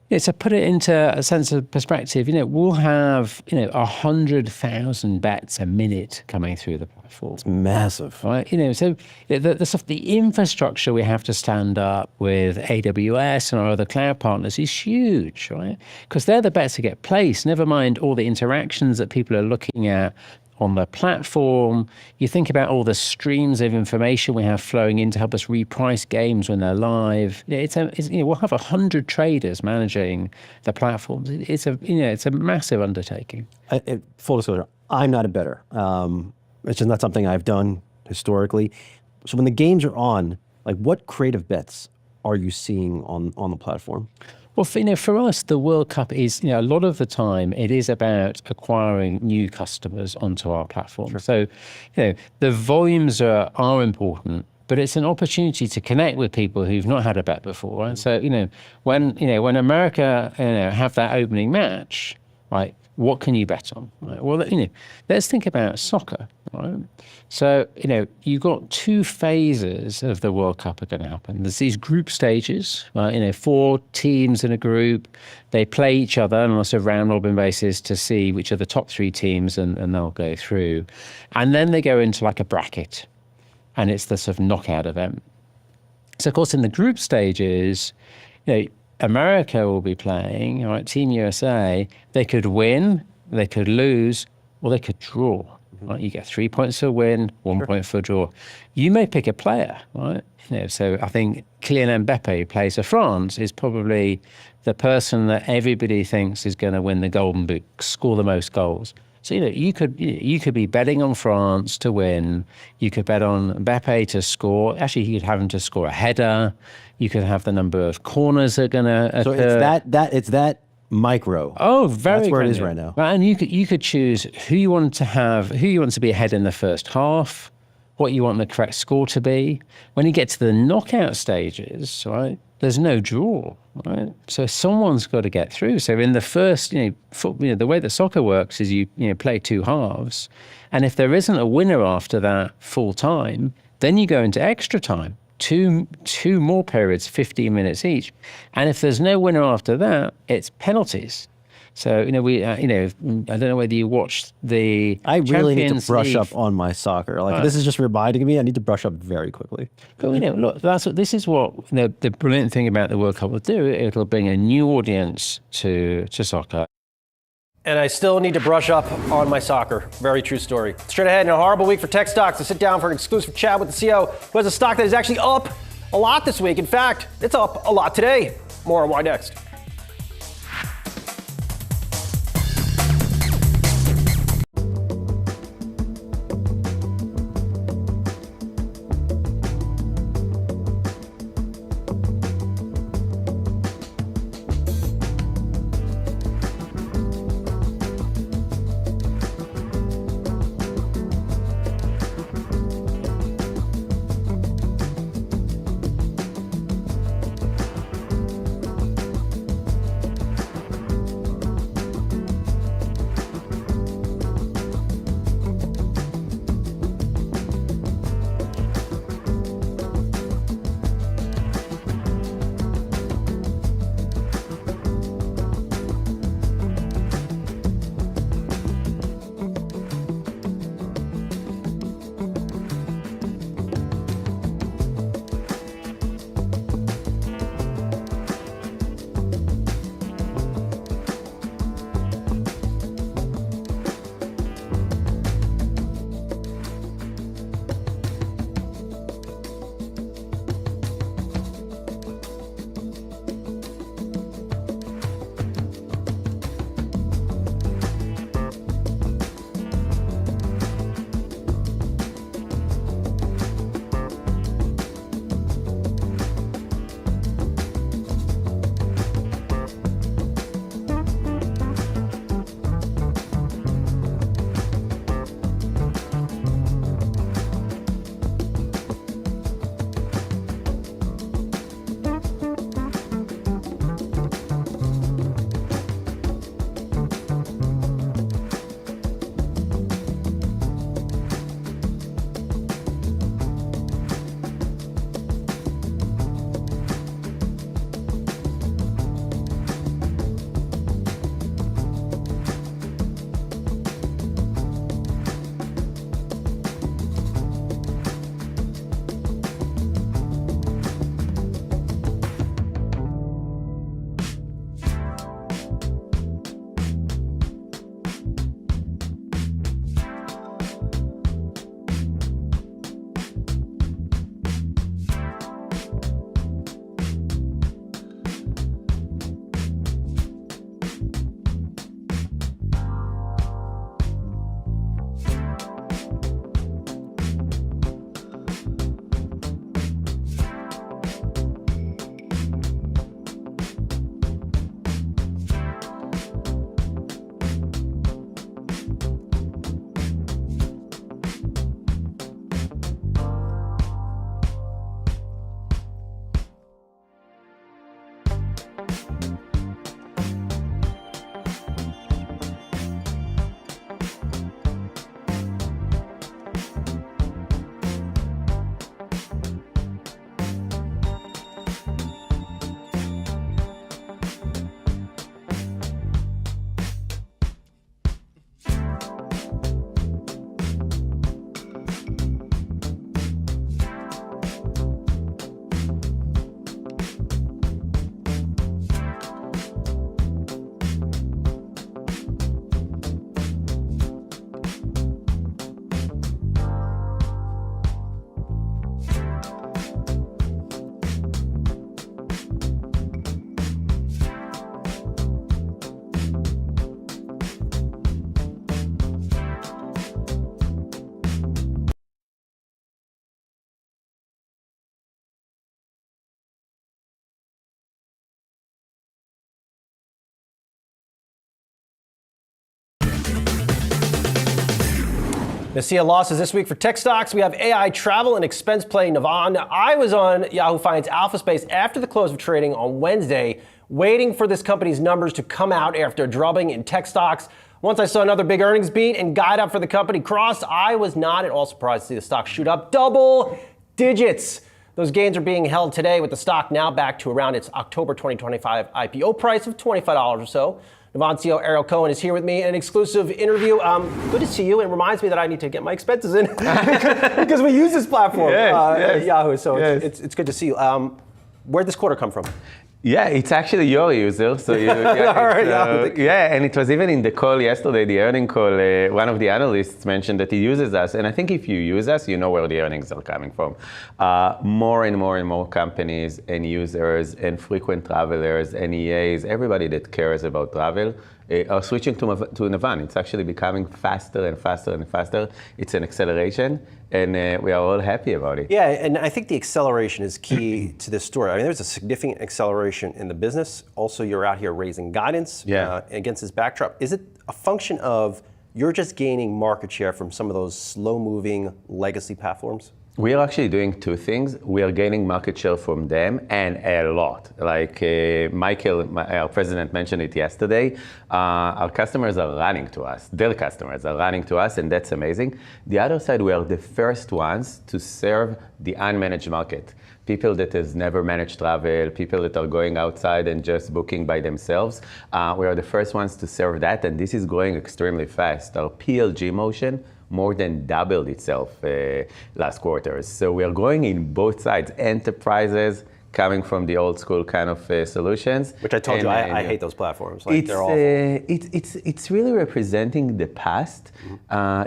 To put it into a sense of perspective, we'll have 100,000 bets a minute coming through the platform. It's massive, right? So the infrastructure we have to stand up with AWS and our other cloud partners is huge, right? Because they're the bets that get placed. Never mind all the interactions that people are looking at on the platform. You think about all the streams of information we have flowing in to help us reprice games when they're live. We'll have 100 traders managing the platforms. It's a massive undertaking. Full disclosure, I'm not a bettor. It's just not something I've done historically. So when the games are on, what creative bets are you seeing on the platform? Well, for us, the World Cup is, a lot of the time, it is about acquiring new customers onto our platform. Sure. So, the volumes are important, but it's an opportunity to connect with people who've not had a bet before. And so, when America, have that opening match, right, what can you bet on? Right? Well, let's think about soccer, right? So, you've got 2 phases of the World Cup are going to happen. There's these group stages, right? 4 teams in a group. They play each other on a sort of round-robin basis to see which are the top 3 teams, and they'll go through. And then they go into like a bracket, and it's the sort of knockout event. So, of course, in the group stages, America will be playing, all right, Team USA. They could win, they could lose, or they could draw. Right? You get 3 points for a win, 1 point for a draw. You may pick a player, right? So I think Kylian Mbappe, who plays for France, is probably the person that everybody thinks is going to win the Golden Boot, score the most goals. So you could be betting on France to win. You could bet on Mbappe to score. Actually, you could have him to score a header. You could have the number of corners that are going to occur. So it's that micro. Oh, very. That's where granular. it is right now. Right, and you could choose who you want to be ahead in the first half, what you want the correct score to be. When you get to the knockout stages, right, there's no draw, right? So someone's got to get through. So in the first, the way that soccer works is you play 2 halves, and if there isn't a winner after that full time, then you go into extra time. Two more periods, 15 minutes each. And if there's no winner after that, it's penalties. So, I don't know whether you watched the I really need to Champions brush League. up on my soccer. This is just reminding me, I need to brush up very quickly. But, look, this is what the brilliant thing about the World Cup will do. It'll bring a new audience to soccer. And I still need to brush up on my soccer. Very true story. Straight ahead, in a horrible week for tech stocks, to sit down for an exclusive chat with the CEO who has a stock that is actually up a lot this week. In fact, it's up a lot today. More on why next. The sea of losses this week for tech stocks. We have AI travel and expense play Navan. I was on Yahoo Finance Alpha Space after the close of trading on Wednesday, waiting for this company's numbers to come out after a drubbing in tech stocks. Once I saw another big earnings beat and guide up for the company crossed, I was not at all surprised to see the stock shoot up double digits. Those gains are being held today with the stock now back to around its October 2025 IPO price of $25 or so. Navan CEO Ariel Cohen is here with me in an exclusive interview. Good to see you. It reminds me that I need to get my expenses in because we use this platform at Yahoo. So it's good to see you. Where'd this quarter come from? Yeah, it's actually your user. So and it was even in the call yesterday, the earning call, one of the analysts mentioned that he uses us. And I think if you use us, you know where the earnings are coming from. More and more companies and users and frequent travelers and EAs, everybody that cares about travel, are switching to Navan. It's actually becoming faster and faster and faster. It's an acceleration, and we are all happy about it. Yeah, and I think the acceleration is key to this story. I mean, there's a significant acceleration in the business. Also, you're out here raising guidance against this backdrop. Is it a function of you're just gaining market share from some of those slow-moving legacy platforms? We are actually doing two things. We are gaining market share from them, and a lot. Like Michael, our president, mentioned it yesterday. Our customers are running to us. Their customers are running to us, and that's amazing. The other side, we are the first ones to serve the unmanaged market. People that has never managed travel, people that are going outside and just booking by themselves. We are the first ones to serve that, and this is growing extremely fast. Our PLG motion more than doubled itself last quarter. So we are growing in both sides, enterprises coming from the old school kind of solutions. Which I told you, I hate those platforms. Like, they're awful. It's really representing the past.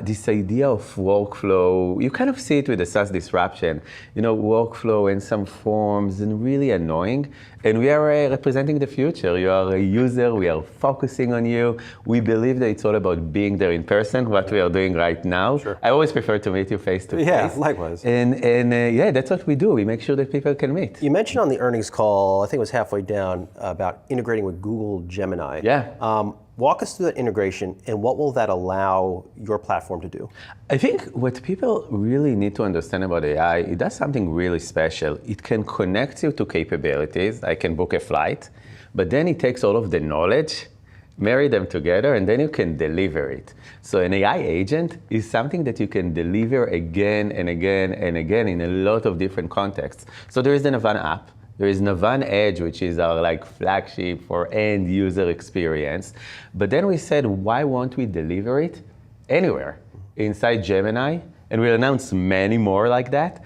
This idea of workflow, you kind of see it with the SaaS disruption. You know, workflow and some forms and really annoying. And we are representing the future. You are a user, we are focusing on you. We believe that it's all about being there in person, what we are doing right now. Sure. I always prefer to meet you face to face. Yeah, likewise. And that's what we do. We make sure that people can meet. You mentioned on the earnings call, I think it was halfway down, about integrating with Google Gemini. Yeah. Walk us through that integration and what will that allow your platform to do? I think what people really need to understand about AI, it does something really special. It can connect you to capabilities. I can book a flight, but then it takes all of the knowledge, marry them together, and then you can deliver it. So an AI agent is something that you can deliver again and again and again in a lot of different contexts. So there is the Navan app. There is Navan Edge, which is our flagship for end user experience. But then we said, why won't we deliver it anywhere inside Gemini? And we'll announce many more like that.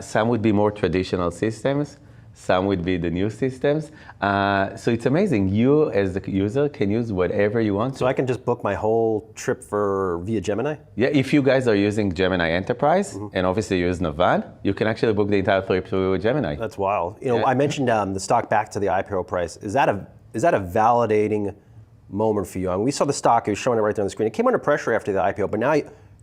Some would be more traditional systems. Some would be the new systems. So it's amazing. You, as the user, can use whatever you want. So I can just book my whole trip via Gemini? Yeah, if you guys are using Gemini Enterprise and obviously use Navan, you can actually book the entire trip through Gemini. That's wild. You know, I mentioned the stock back to the IPO price. Is that a validating moment for you? I mean, we saw the stock, it was showing it right there on the screen. It came under pressure after the IPO, but now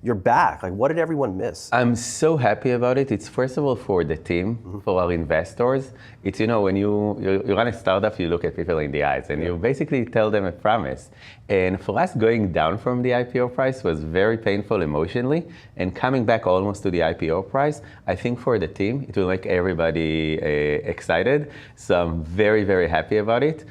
you're back. Like, what did everyone miss? I'm so happy about it. It's first of all for the team, for our investors. It's, you know, when you run a startup, you look at people in the eyes and you basically tell them a promise. And for us, going down from the IPO price was very painful emotionally. And coming back almost to the IPO price, I think for the team, it will make everybody excited. So I'm very, very happy about it.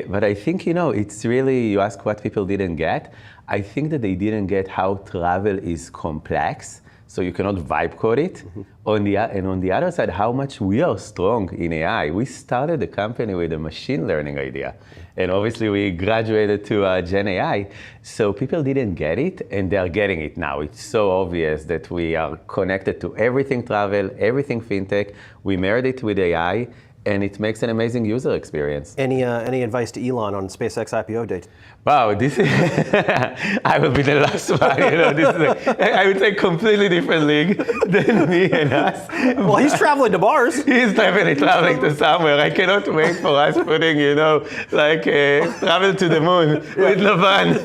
But I think, you know, it's really, you ask what people didn't get. I think that they didn't get how travel is complex, so you cannot vibe code it. On the other side, how much we are strong in AI. We started the company with a machine learning idea. And obviously we graduated to Gen AI. So people didn't get it, and they're getting it now. It's so obvious that we are connected to everything travel, everything fintech. We married it with AI, and it makes an amazing user experience. Any advice to Elon on SpaceX IPO date? Wow, this is, I will be the last one. You know, this is I would say completely different league than me and us. Well, he's traveling to Mars. He's definitely traveling to somewhere. I cannot wait for us putting, you know, travel to the moon with Navan.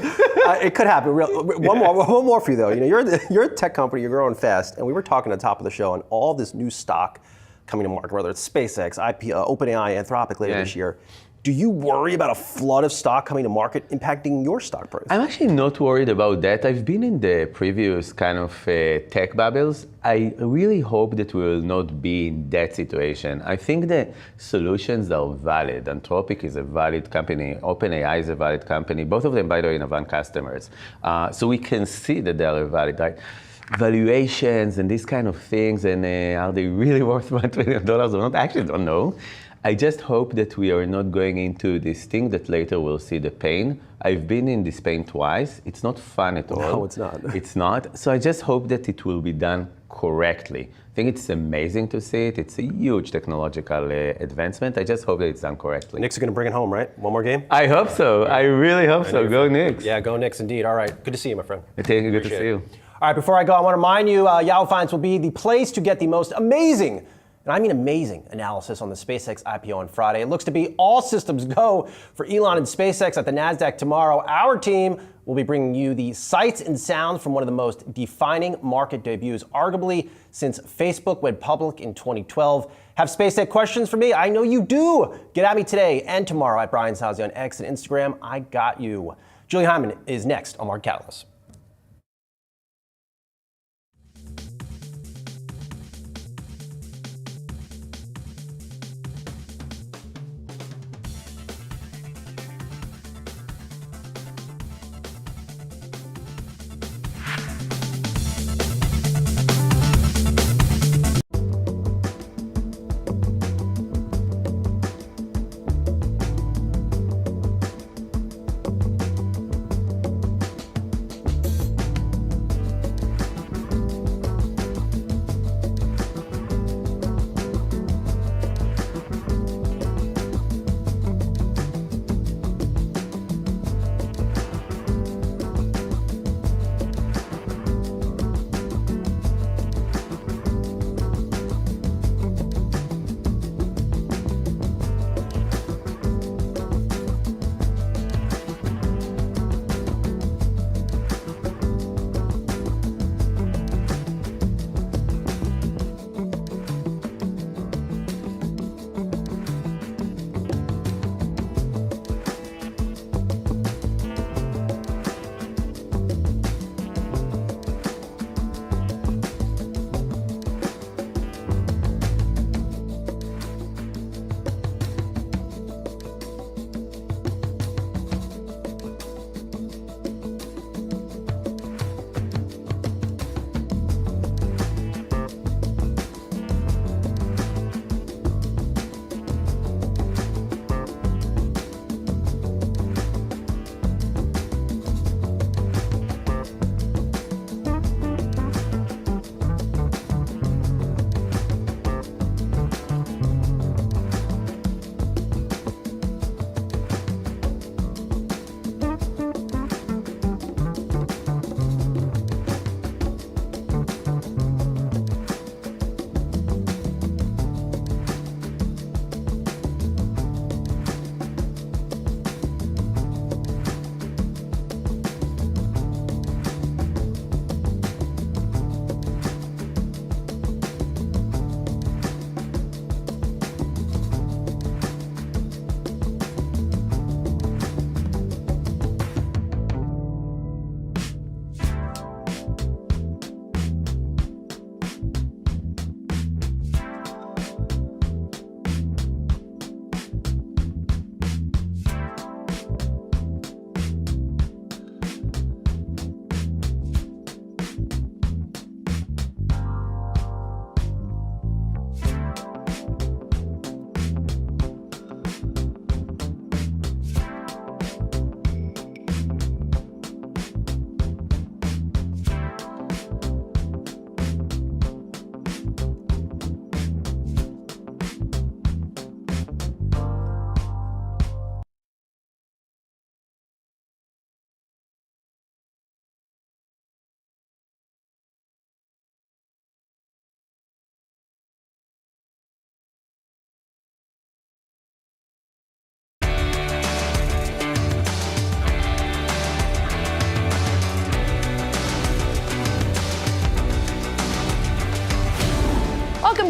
It could happen. One more for you though. You know, you're a tech company. You're growing fast, and we were talking at the top of the show, and all this new stock coming to market, whether it's SpaceX, OpenAI, Anthropic later this year. Do you worry about a flood of stock coming to market impacting your stock price? I'm actually not worried about that. I've been in the previous kind of tech bubbles. I really hope that we will not be in that situation. I think the solutions are valid. Anthropic is a valid company. OpenAI is a valid company. Both of them, by the way, Navan customers. So we can see that they are valid. Right? Valuations and these kind of things, and are they really worth $1 trillion or not? I actually don't know. I just hope that we are not going into this thing that later we'll see the pain. I've been in this pain twice. It's not fun at all. No, it's not. It's not. So I just hope that it will be done correctly. I think it's amazing to see it. It's a huge technological advancement. I just hope that it's done correctly. Knicks are going to bring it home, right? One more game? I hope so. I really hope so. Go Knicks. Yeah, go Knicks indeed. All right. Good to see you, my friend. Thank you. Good to see you. All right, before I go, I want to remind you, Yahoo Finance will be the place to get the most amazing, and I mean amazing, analysis on the SpaceX IPO on Friday. It looks to be all systems go for Elon and SpaceX at the Nasdaq tomorrow. Our team will be bringing you the sights and sounds from one of the most defining market debuts, arguably since Facebook went public in 2012. Have SpaceX questions for me? I know you do. Get at me today and tomorrow at Brian Sazi on X and Instagram. I got you. Julie Hyman is next on Market Catalyst.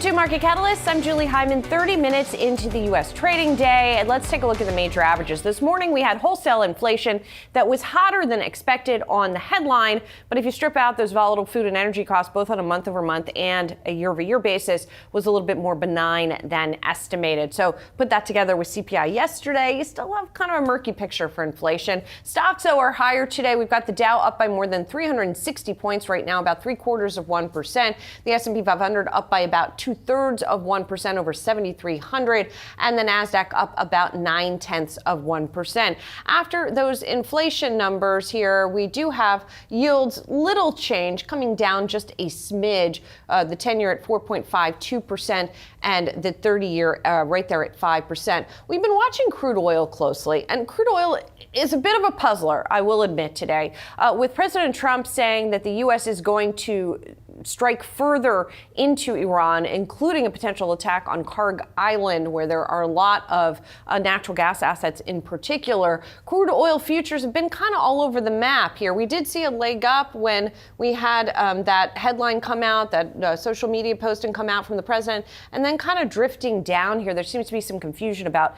to Market Catalysts. I'm Julie Hyman, 30 minutes into the U.S. trading day. And let's take a look at the major averages. This morning, we had wholesale inflation that was hotter than expected on the headline. But if you strip out those volatile food and energy costs, both on a month-over-month and a year-over-year basis, was a little bit more benign than estimated. So put that together with CPI yesterday, you still have kind of a murky picture for inflation. Stocks, though, are higher today. We've got the Dow up by more than 360 points right now, about 0.75%. The S&P 500 up by about 0.2% over 7,300, and the Nasdaq up about 0.9%. After those inflation numbers here, we do have yields little change, coming down just a smidge. The 10-year at 4.52% and the 30-year right there at 5%. We've been watching crude oil closely, and crude oil is a bit of a puzzler, I will admit today, with President Trump saying that the U.S. is going to strike further into Iran, including a potential attack on Karg Island, where there are a lot of natural gas assets in particular. Crude oil futures have been kind of all over the map here. We did see a leg up when we had that headline come out, that social media posting come out from the president, and then kind of drifting down here. There seems to be some confusion about,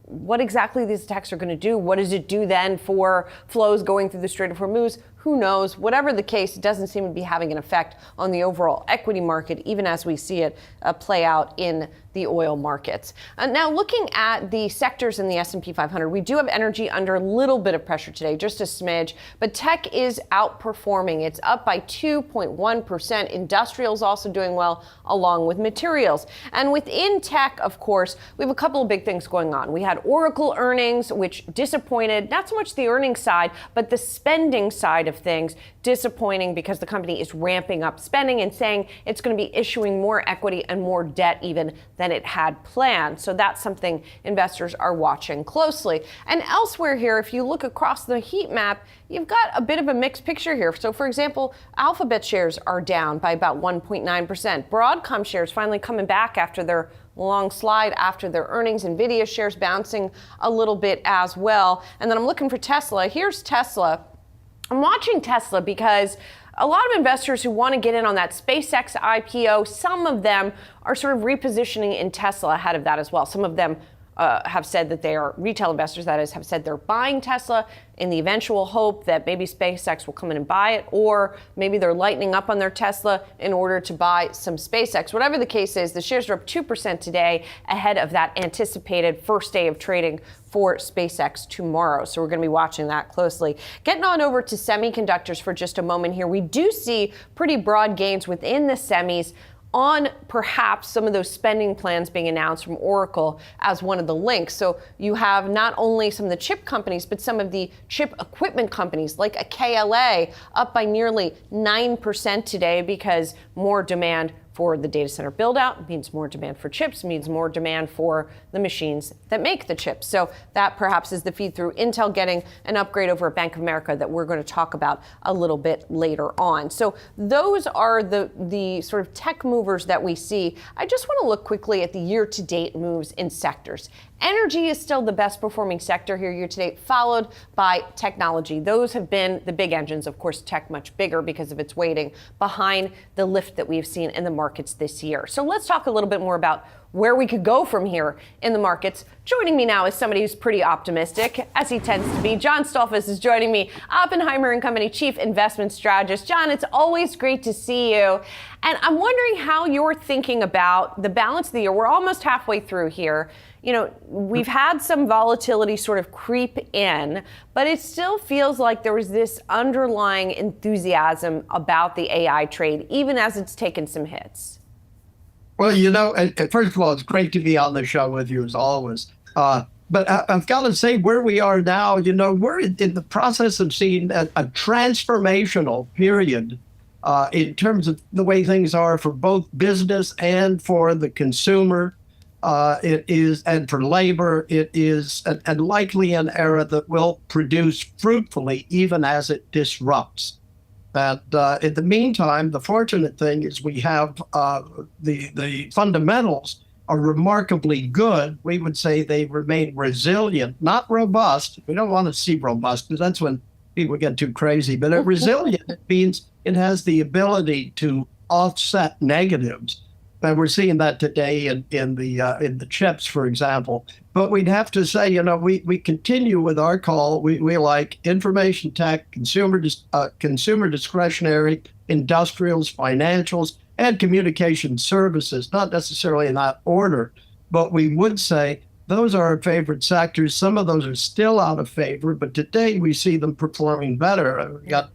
what exactly these attacks are going to do. What does it do then for flows going through the Strait of Hormuz? Who knows? Whatever the case, it doesn't seem to be having an effect on the overall equity market, even as we see it play out in the oil markets. Now, looking at the sectors in the S&P 500, we do have energy under a little bit of pressure today, just a smidge, but tech is outperforming. It's up by 2.1%. Industrials also doing well, along with materials. And within tech, of course, we have a couple of big things going on. We had Oracle earnings, which disappointed, not so much the earnings side, but the spending side of things, disappointing because the company is ramping up spending and saying it's going to be issuing more equity and more debt even than it had planned. So that's something investors are watching closely. And elsewhere here, if you look across the heat map, you've got a bit of a mixed picture here. So for example, Alphabet shares are down by about 1.9%. Broadcom shares finally coming back after their long slide after their earnings. Nvidia shares bouncing a little bit as well. And then I'm looking for Tesla. Here's Tesla. I'm watching Tesla because a lot of investors who want to get in on that SpaceX IPO, some of them are sort of repositioning in Tesla ahead of that as well. Some of them have said that they are retail investors, that is, have said they're buying Tesla in the eventual hope that maybe SpaceX will come in and buy it, or maybe they're lightening up on their Tesla in order to buy some SpaceX. Whatever the case is, the shares are up 2% today ahead of that anticipated first day of trading for SpaceX tomorrow. So we're going to be watching that closely. Getting on over to semiconductors for just a moment here. We do see pretty broad gains within the semis on perhaps some of those spending plans being announced from Oracle as one of the links. So you have not only some of the chip companies, but some of the chip equipment companies like a KLA up by nearly 9% today because more demand for the data center build out means more demand for chips, means more demand for the machines that make the chips. So that perhaps is the feed through. Intel getting an upgrade over at Bank of America that we're going to talk about a little bit later on. So those are the sort of tech movers that we see. I just want to look quickly at the year to date moves in sectors. Energy is still the best performing sector here year to date, followed by technology. Those have been the big engines. Of course, tech much bigger because of its weighting behind the lift that we've seen in the markets this year. So let's talk a little bit more about where we could go from here in the markets. Joining me now is somebody who's pretty optimistic, as he tends to be. John Stolfus is joining me, Oppenheimer & Company Chief Investment Strategist. John, it's always great to see you. And I'm wondering how you're thinking about the balance of the year. We're almost halfway through here. We've had some volatility sort of creep in, but it still feels like there was this underlying enthusiasm about the AI trade, even as it's taken some hits. Well, first of all, it's great to be on the show with you as always. But I've got to say where we are now, we're in the process of seeing a transformational period in terms of the way things are for both business and for the consumer. It is, and for labor, it is and likely an era that will produce fruitfully even as it disrupts. And in the meantime, the fortunate thing is we have the fundamentals are remarkably good. We would say they remain resilient, not robust. We don't want to see robust because that's when people get too crazy. But resilient means it has the ability to offset negatives. And we're seeing that today in the chips, for example. But we'd have to say, we continue with our call. We like information tech, consumer discretionary, industrials, financials, and communication services, not necessarily in that order. But we would say those are our favorite sectors. Some of those are still out of favor, but today we see them performing better. We've got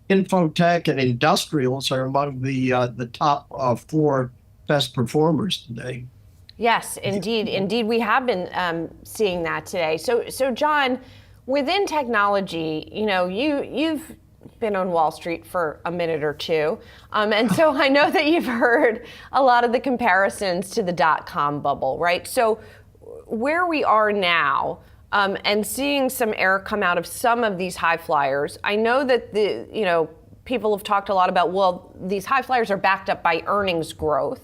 infotech and industrials are among the top 4 best performers today. Yes, indeed, we have been seeing that today. So John, within technology, you've been on Wall Street for a minute or two, and so I know that you've heard a lot of the comparisons to the .com bubble, right? So where we are now, and seeing some air come out of some of these high flyers, I know that people have talked a lot about, well, these high flyers are backed up by earnings growth.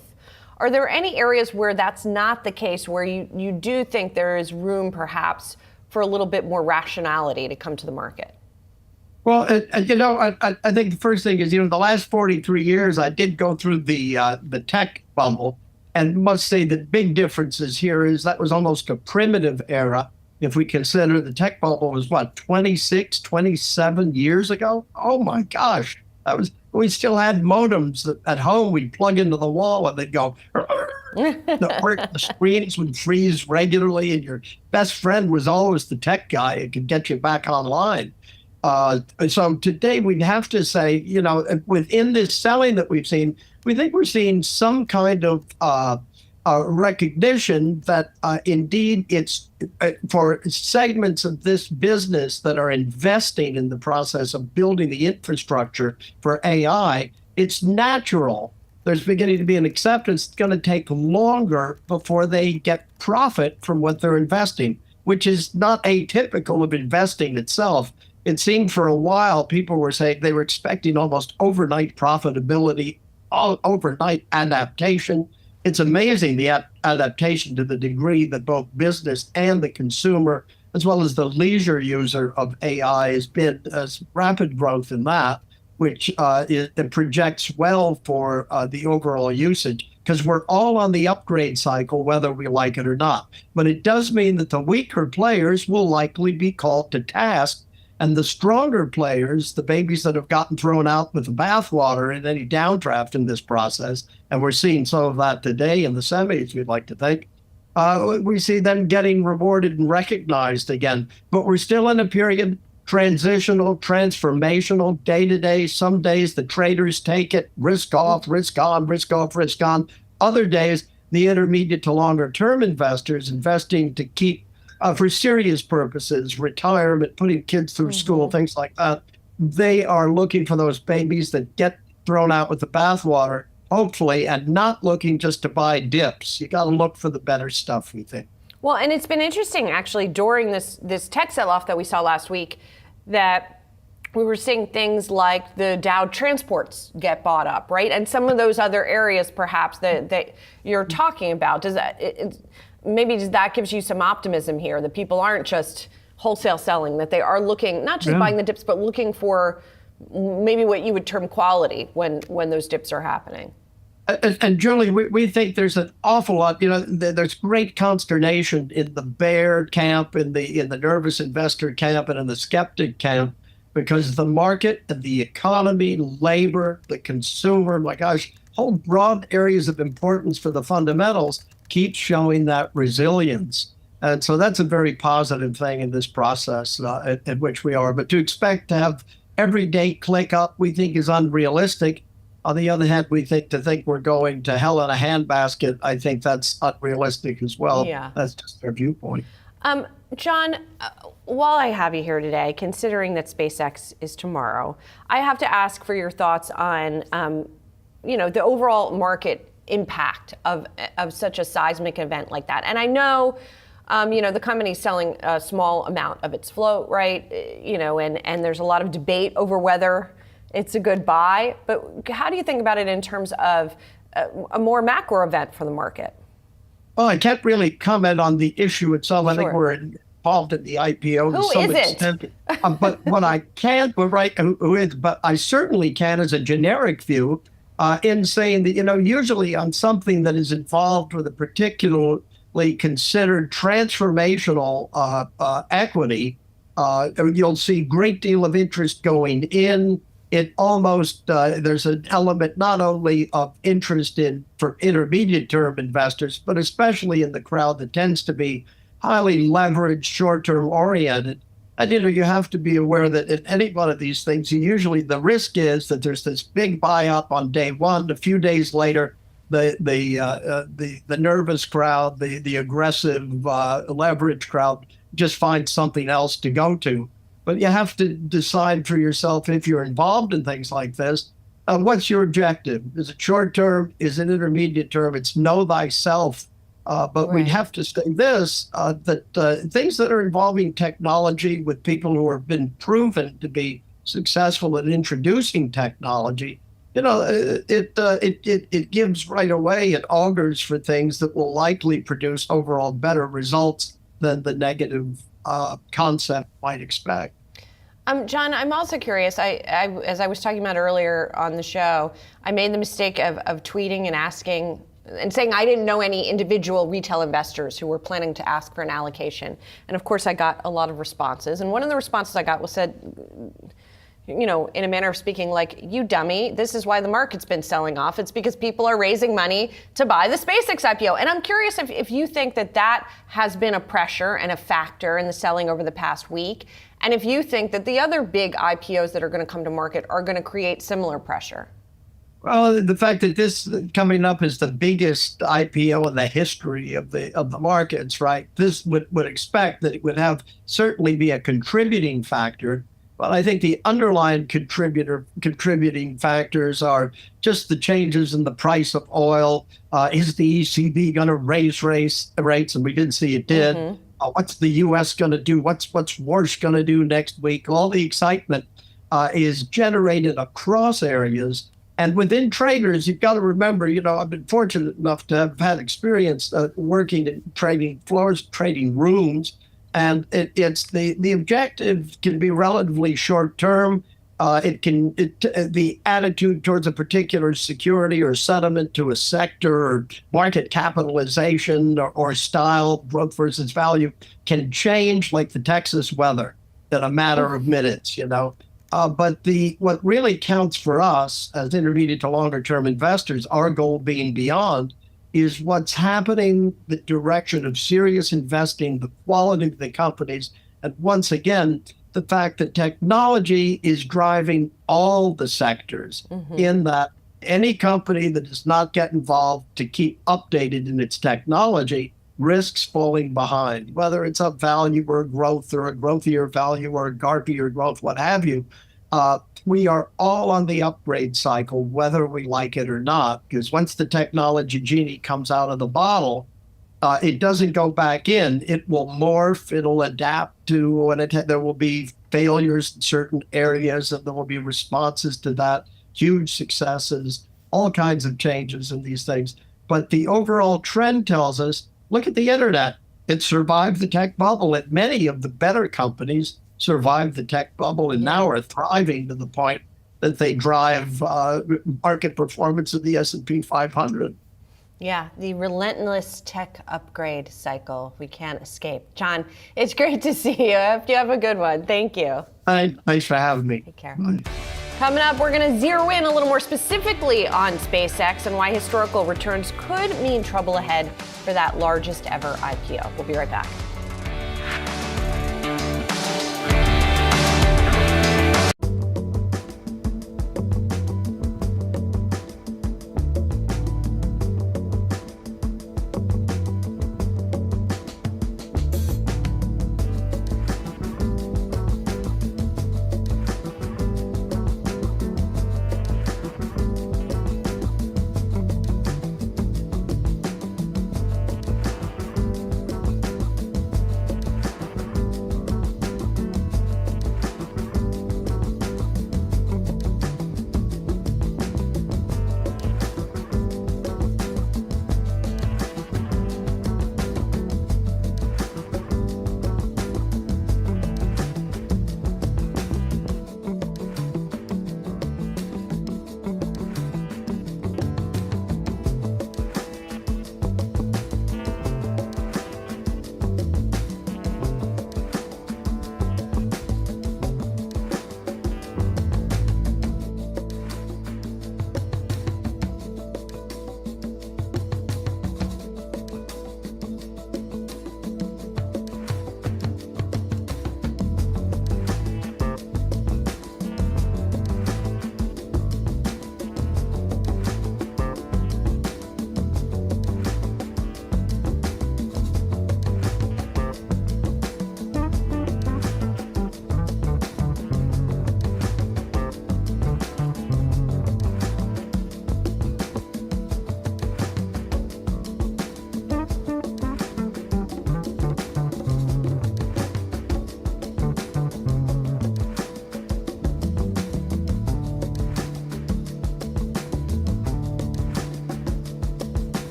Are there any areas where that's not the case, where you do think there is room perhaps for a little bit more rationality to come to the market? Well, I think the first thing is, the last 43 years, I did go through the tech bubble, and must say the big differences here is that was almost a primitive era. If we consider the tech bubble was 26, 27 years ago? Oh my gosh. We still had modems that at home we'd plug into the wall and they'd go, the screens would freeze regularly, and your best friend was always the tech guy who could get you back online. So today we'd have to say, within this selling that we've seen, we think we're seeing some kind of recognition that indeed it's for segments of this business that are investing in the process of building the infrastructure for AI, it's natural. There's beginning to be an acceptance. It's going to take longer before they get profit from what they're investing, which is not atypical of investing itself. It seemed for a while people were saying they were expecting almost overnight profitability, overnight adaptation. It's amazing the adaptation to the degree that both business and the consumer, as well as the leisure user of AI, has been rapid growth in that, which it projects well for the overall usage, because we're all on the upgrade cycle, whether we like it or not. But it does mean that the weaker players will likely be called to task, and the stronger players, the babies that have gotten thrown out with the bathwater in any downdraft in this process, and we're seeing some of that today in the semis, we'd like to think, we see them getting rewarded and recognized again. But we're still in a period, transitional, transformational, day-to-day. Some days the traders take it, risk off, risk on, risk off, risk on. Other days, the intermediate to longer term investors investing to keep for serious purposes, retirement, putting kids through school, things like that. They are looking for those babies that get thrown out with the bathwater, hopefully, and not looking just to buy dips. You got to look for the better stuff, we think. Well, and it's been interesting, actually, during this tech sell-off that we saw last week, that we were seeing things like the Dow transports get bought up, right? And some of those other areas, perhaps, that you're talking about. Maybe that gives you some optimism here, that people aren't just wholesale selling, that they are looking, not just buying the dips, but looking for maybe what you would term quality when those dips are happening. And Julie, we think there's an awful lot, there's great consternation in the bear camp, in the nervous investor camp, and in the skeptic camp, because the market and the economy, labor, the consumer, my gosh, whole broad areas of importance for the fundamentals keep showing that resilience. And so that's a very positive thing in this process in which we are. But to expect to have every day click up, we think is unrealistic. On the other hand, we think we're going to hell in a handbasket. I think that's unrealistic as well. Yeah. That's just their viewpoint. John, while I have you here today, considering that SpaceX is tomorrow, I have to ask for your thoughts on, the overall market impact of such a seismic event like that. And I know, the company's selling a small amount of its float, right? And there's a lot of debate over whether it's a good buy. But how do you think about it in terms of a more macro event for the market? Well, I can't really comment on the issue itself. Sure. I think we're involved in the IPO to some extent. But what I can, but I certainly can, as a generic view, in saying that, usually on something that is involved with a particularly considered transformational equity, you'll see great deal of interest going in. It almost, there's an element not only of interest for intermediate term investors, but especially in the crowd that tends to be highly leveraged, short-term oriented. And, you have to be aware that in any one of these things, usually the risk is that there's this big buy up on day one. A few days later, the nervous crowd, the aggressive leverage crowd just finds something else to go to. But you have to decide for yourself, if you're involved in things like this, what's your objective? Is it short term? Is it intermediate term? It's know thyself. But we'd have to say this, that things that are involving technology with people who have been proven to be successful at introducing technology, it gives right away, it augurs for things that will likely produce overall better results than the negative concept might expect. John, I'm also curious. As I was talking about earlier on the show, I made the mistake of tweeting and asking and saying I didn't know any individual retail investors who were planning to ask for an allocation. And of course, I got a lot of responses. And one of the responses I got was said, in a manner of speaking, like, you dummy, this is why the market's been selling off. It's because people are raising money to buy the SpaceX IPO. And I'm curious if you think that has been a pressure and a factor in the selling over the past week. And if you think that the other big IPOs that are going to come to market are going to create similar pressure. Well, the fact that this coming up is the biggest IPO in the history of the markets, right? This would expect that it would certainly be a contributing factor. But I think the underlying contributing factors are just the changes in the price of oil. Is the ECB going to raise rates? And we did see it did. Mm-hmm. What's the U.S. going to do? What's Warsh going to do next week? All the excitement is generated across areas. And within traders, you've got to remember, I've been fortunate enough to have had experience working in trading floors, trading rooms. And it's the objective can be relatively short term. The attitude towards a particular security or sentiment to a sector or market capitalization or style, growth versus value, can change like the Texas weather in a matter of minutes, But what really counts for us as intermediate to longer term investors, our goal being beyond, is what's happening, the direction of serious investing, the quality of the companies, and once again, the fact that technology is driving all the sectors, in that any company that does not get involved to keep updated in its technology risks falling behind, whether it's a value or a growth or a growthier value or a garpier growth, what have you. We are all on the upgrade cycle, whether we like it or not, because once the technology genie comes out of the bottle, it doesn't go back in. It will morph. It'll adapt to, and there will be failures in certain areas, and there will be responses to that, huge successes, all kinds of changes in these things. But the overall trend tells us, look at the internet. It survived the tech bubble, and many of the better companies survived the tech bubble and now are thriving to the point that they drive market performance of the S&P 500. Yeah, the relentless tech upgrade cycle we can't escape. John, it's great to see you. I hope you have a good one. Thank you. Thanks for having me. Take care. Coming up, we're going to zero in a little more specifically on SpaceX and why historical returns could mean trouble ahead for that largest ever IPO. We'll be right back.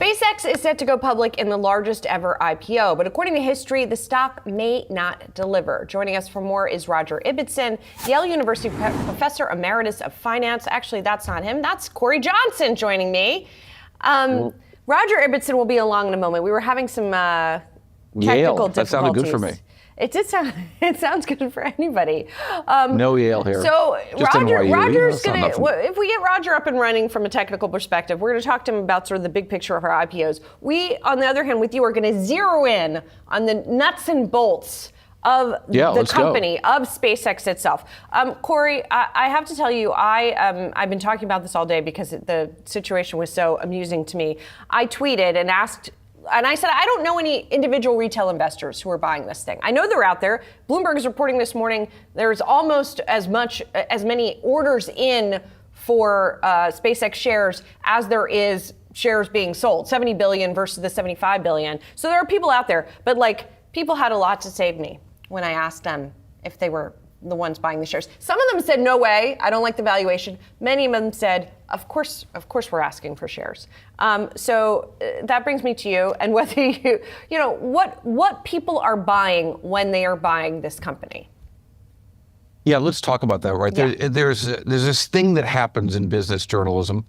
SpaceX is set to go public in the largest ever IPO, but according to history, the stock may not deliver. Joining us for more is Roger Ibbotson, Yale University Professor Emeritus of Finance. Actually, that's not him. That's Corey Johnson joining me. Roger Ibbotson will be along in a moment. We were having some technical difficulties. That sounded good for me. It did sound. It sounds good for anybody. No Yale here. So Just NYU. Roger's gonna. If we get Roger up and running from a technical perspective, we're going to talk to him about sort of the big picture of our IPOs. We, on the other hand, with you, are going to zero in on the nuts and bolts of the company, of SpaceX itself. Corey, I have to tell you, I've been talking about this all day because the situation was so amusing to me. I tweeted and asked. And I said, I don't know any individual retail investors who are buying this thing. I know they're out there. Bloomberg is reporting this morning there's almost as many orders in for SpaceX shares as there is shares being sold, 70 billion versus the 75 billion. So there are people out there, but people had a lot to say to me when I asked them if they were the ones buying the shares. Some of them said, no way, I don't like the valuation. Many of them said, of course we're asking for shares. So that brings me to you and whether what people are buying when they are buying this company. Yeah, let's talk about that, right? Yeah. There's this thing that happens in business journalism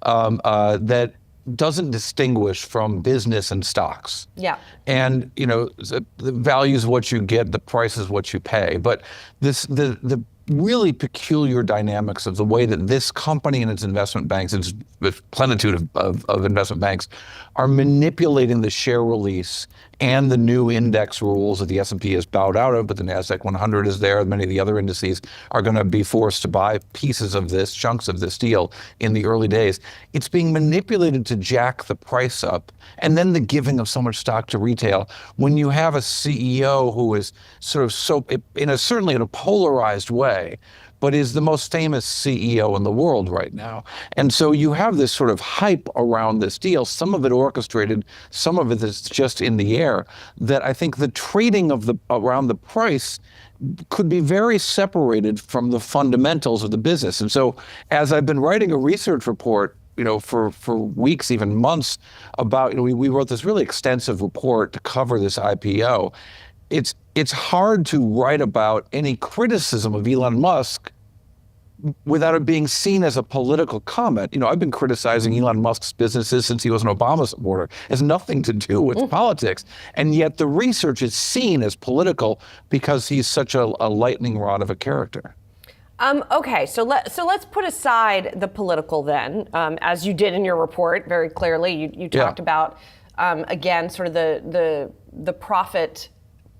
that doesn't distinguish from business and stocks. Yeah. And the value is what you get, the price is what you pay. But the really peculiar dynamics of the way that this company and its investment banks, its plenitude of investment banks, are manipulating the share release and the new index rules that the S&P has bowed out of, but the Nasdaq 100 is there. Many of the other indices are going to be forced to buy pieces of this, chunks of this deal in the early days. It's being manipulated to jack the price up, and then the giving of so much stock to retail. When you have a CEO who is certainly in a polarized way, but is the most famous CEO in the world right now. And so you have this sort of hype around this deal, some of it orchestrated, some of it is just in the air, that I think the trading around the price could be very separated from the fundamentals of the business. And so as I've been writing a research report, for weeks, even months, about, we wrote this really extensive report to cover this IPO. It's hard to write about any criticism of Elon Musk without it being seen as a political comment. I've been criticizing Elon Musk's businesses since he was an Obama supporter. It has nothing to do with politics. And yet the research is seen as political because he's such a lightning rod of a character. Okay, so let's put aside the political then, as you did in your report very clearly. You talked about, again, sort of the profit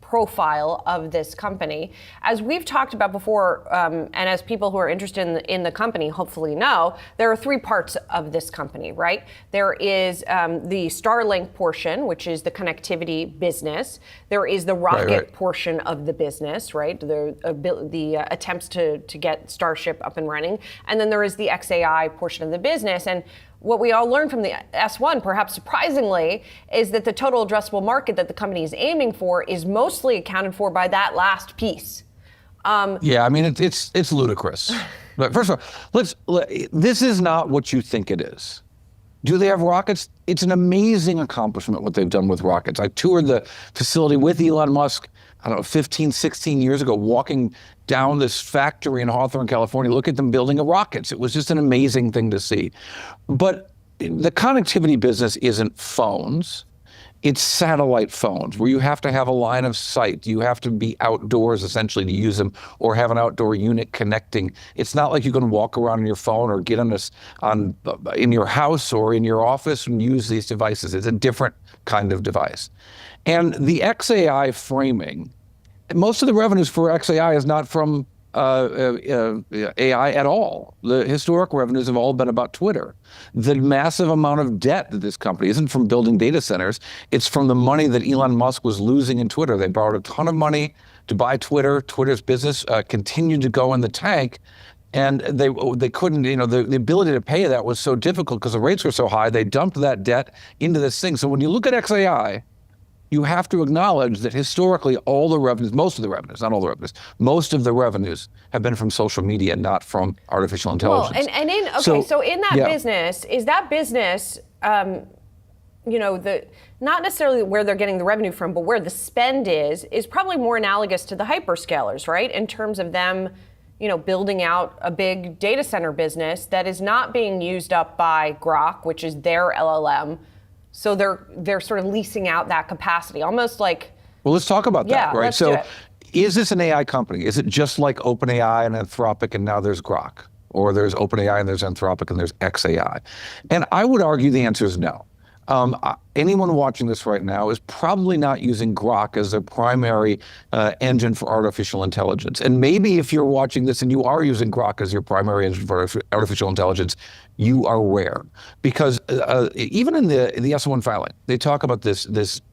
profile of this company. As we've talked about before, and as people who are interested in the company hopefully know, there are three parts of this company, right? There is the Starlink portion, which is the connectivity business. There is the rocket portion of the business, right? The attempts to get Starship up and running. And then there is the XAI portion of the business. And what we all learned from the S1, perhaps surprisingly, is that the total addressable market that the company is aiming for is mostly accounted for by that last piece. Yeah, I mean, it's ludicrous. But first of all, this is not what you think it is. Do they have rockets? It's an amazing accomplishment what they've done with rockets. I toured the facility with Elon Musk, 15, 16 years ago, walking down this factory in Hawthorne, California, look at them building rockets. It was just an amazing thing to see. But the connectivity business isn't phones. It's satellite phones where you have to have a line of sight. You have to be outdoors essentially to use them or have an outdoor unit connecting. It's not like you can walk around on your phone or get in your house or in your office and use these devices. It's a different kind of device. And the XAI framing, most of the revenues for XAI is not from AI at all. The historic revenues have all been about Twitter. The massive amount of debt that this company isn't from building data centers. It's from the money that Elon Musk was losing in Twitter. They borrowed a ton of money to buy Twitter. Twitter's business continued to go in the tank. And they couldn't, the ability to pay that was so difficult because the rates were so high. They dumped that debt into this thing. So when you look at XAI, you have to acknowledge that historically all the revenues, most of the revenues, not all the revenues, most of the revenues have been from social media, not from artificial intelligence. Well, so in that business, is that business not necessarily where they're getting the revenue from, but where the spend is probably more analogous to the hyperscalers, right? In terms of them, building out a big data center business that is not being used up by Grok, which is their LLM. So they're sort of leasing out that capacity, almost like. Well, let's talk about that, right? Let's do it. Is this an AI company? Is it just like OpenAI and Anthropic and now there's Grok? Or there's OpenAI and there's Anthropic and there's XAI? And I would argue the answer is no. Anyone watching this right now is probably not using Grok as their primary engine for artificial intelligence. And maybe if you're watching this and you are using Grok as your primary engine for artificial intelligence, you are rare. Because even in the S1 filing, they talk about this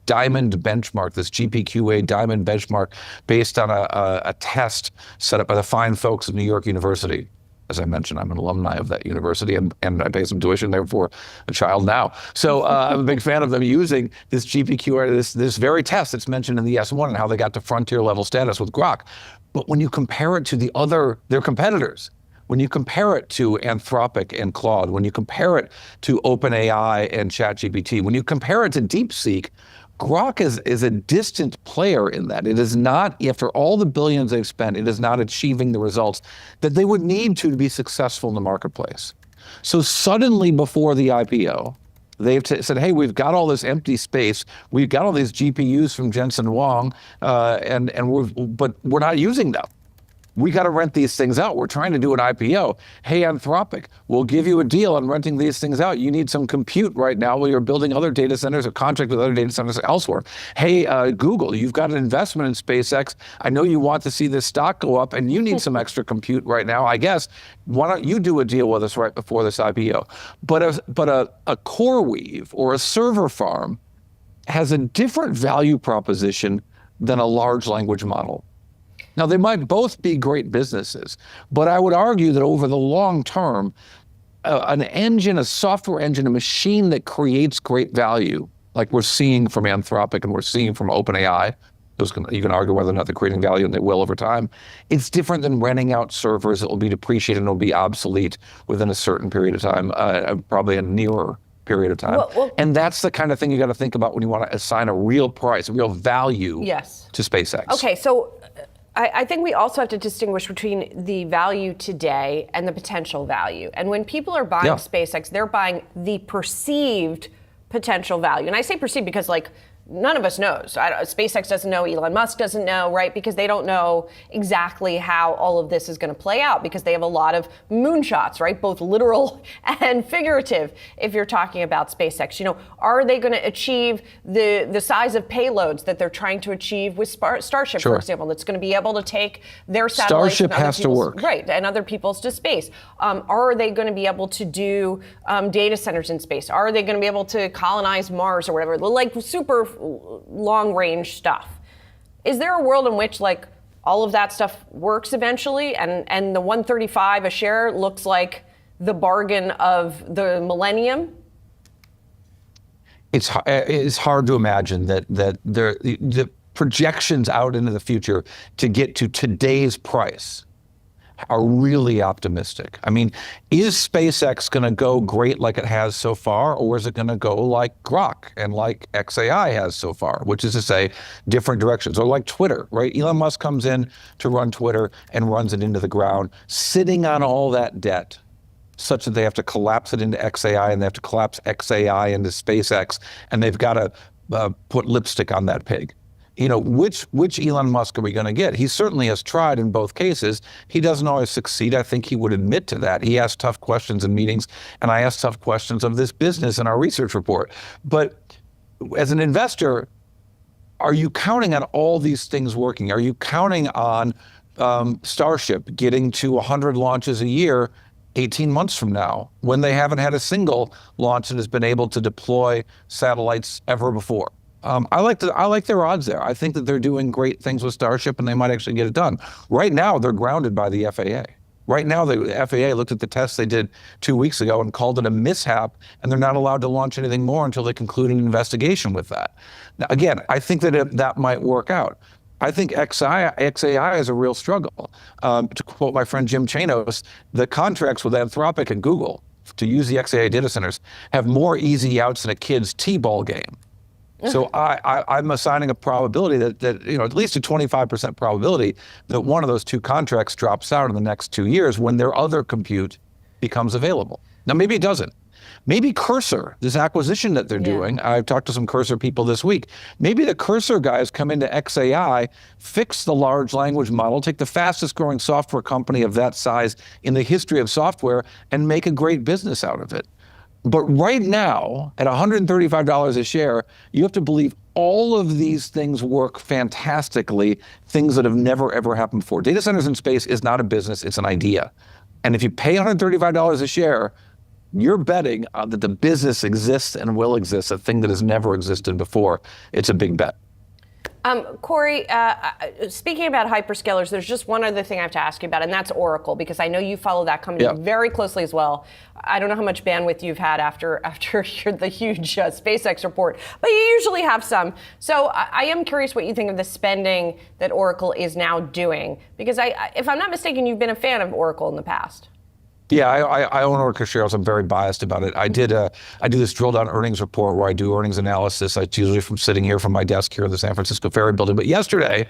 diamond benchmark, this GPQA diamond benchmark based on a test set up by the fine folks at New York University. As I mentioned, I'm an alumni of that university, and I pay some tuition there for a child now. So I'm a big fan of them using this GPQ, this very test that's mentioned in the S1 and how they got to frontier level status with Grok. But when you compare it to their competitors, when you compare it to Anthropic and Claude, when you compare it to OpenAI and ChatGPT, when you compare it to DeepSeek, Grok is a distant player in that. It is not, after all the billions they've spent, it is not achieving the results that they would need to be successful in the marketplace. So suddenly before the IPO, they've said, hey, we've got all this empty space. We've got all these GPUs from Jensen Huang, but we're not using them. We got to rent these things out. We're trying to do an IPO. Hey, Anthropic, we'll give you a deal on renting these things out. You need some compute right now while you're building other data centers or contract with other data centers elsewhere. Hey, Google, you've got an investment in SpaceX. I know you want to see this stock go up and you need some extra compute right now, I guess. Why don't you do a deal with us right before this IPO? But a CoreWeave or a server farm has a different value proposition than a large language model. Now, they might both be great businesses, but I would argue that over the long term, an engine, a software engine, a machine that creates great value, like we're seeing from Anthropic and we're seeing from OpenAI, you can argue whether or not they're creating value, and they will over time. It's different than renting out servers that will be depreciated and will be obsolete within a certain period of time, probably a nearer period of time. And that's the kind of thing you got to think about when you want to assign a real price, a real value to SpaceX. Okay, so I think we also have to distinguish between the value today and the potential value. And when people are buying SpaceX, they're buying the perceived potential value. And I say perceived because, none of us knows. SpaceX doesn't know, Elon Musk doesn't know, right? Because they don't know exactly how all of this is going to play out, because they have a lot of moonshots, right? Both literal and figurative, if you're talking about SpaceX. Are they going to achieve the size of payloads that they're trying to achieve with Starship, for example, that's going to be able to take their satellites Starship has to work. Right, and other people's to space. Are they going to be able to do data centers in space? Are they going to be able to colonize Mars or whatever? Super long-range stuff. Is there a world in which all of that stuff works eventually, and the 135 a share looks like the bargain of the millennium? It's hard to imagine that the projections out into the future to get to today's price are really optimistic. I mean, is SpaceX going to go great like it has so far, or is it going to go like Grok and like XAI has so far, which is to say different directions, or like Twitter, right? Elon Musk comes in to run Twitter and runs it into the ground, sitting on all that debt, such that they have to collapse it into XAI and they have to collapse XAI into SpaceX, and they've got to put lipstick on that pig. Which Elon Musk are we going to get? He certainly has tried in both cases. He doesn't always succeed. I think he would admit to that. He asks tough questions in meetings, and I ask tough questions of this business in our research report. But as an investor, are you counting on all these things working? Are you counting on Starship getting to 100 launches a year 18 months from now, when they haven't had a single launch that has been able to deploy satellites ever before? I like their odds there. I think that they're doing great things with Starship, and they might actually get it done. Right now, they're grounded by the FAA. Right now, the FAA looked at the tests they did 2 weeks ago and called it a mishap, and they're not allowed to launch anything more until they conclude an investigation with that. Now, again, I think that might work out. I think XAI is a real struggle. To quote my friend Jim Chanos, the contracts with Anthropic and Google to use the XAI data centers have more easy outs than a kid's T-ball game. So I'm assigning a probability that at least a 25% probability that one of those two contracts drops out in the next 2 years when their other compute becomes available. Now, maybe it doesn't. Maybe Cursor, this acquisition that they're doing, I've talked to some Cursor people this week, maybe the Cursor guys come into XAI, fix the large language model, take the fastest growing software company of that size in the history of software and make a great business out of it. But right now, at $135 a share, you have to believe all of these things work fantastically, things that have never, ever happened before. Data centers in space is not a business, it's an idea. And if you pay $135 a share, you're betting that the business exists and will exist, a thing that has never existed before. It's a big bet. Corey, speaking about hyperscalers, there's just one other thing I have to ask you about, and that's Oracle, because I know you follow that company very closely as well. I don't know how much bandwidth you've had after the huge SpaceX report, but you usually have some. So I am curious what you think of the spending that Oracle is now doing, because if I'm not mistaken, you've been a fan of Oracle in the past. Yeah, I own Oracle shares. I'm very biased about it. I do this drill down earnings report where I do earnings analysis. It's usually from sitting here from my desk here in the San Francisco Ferry Building. But yesterday,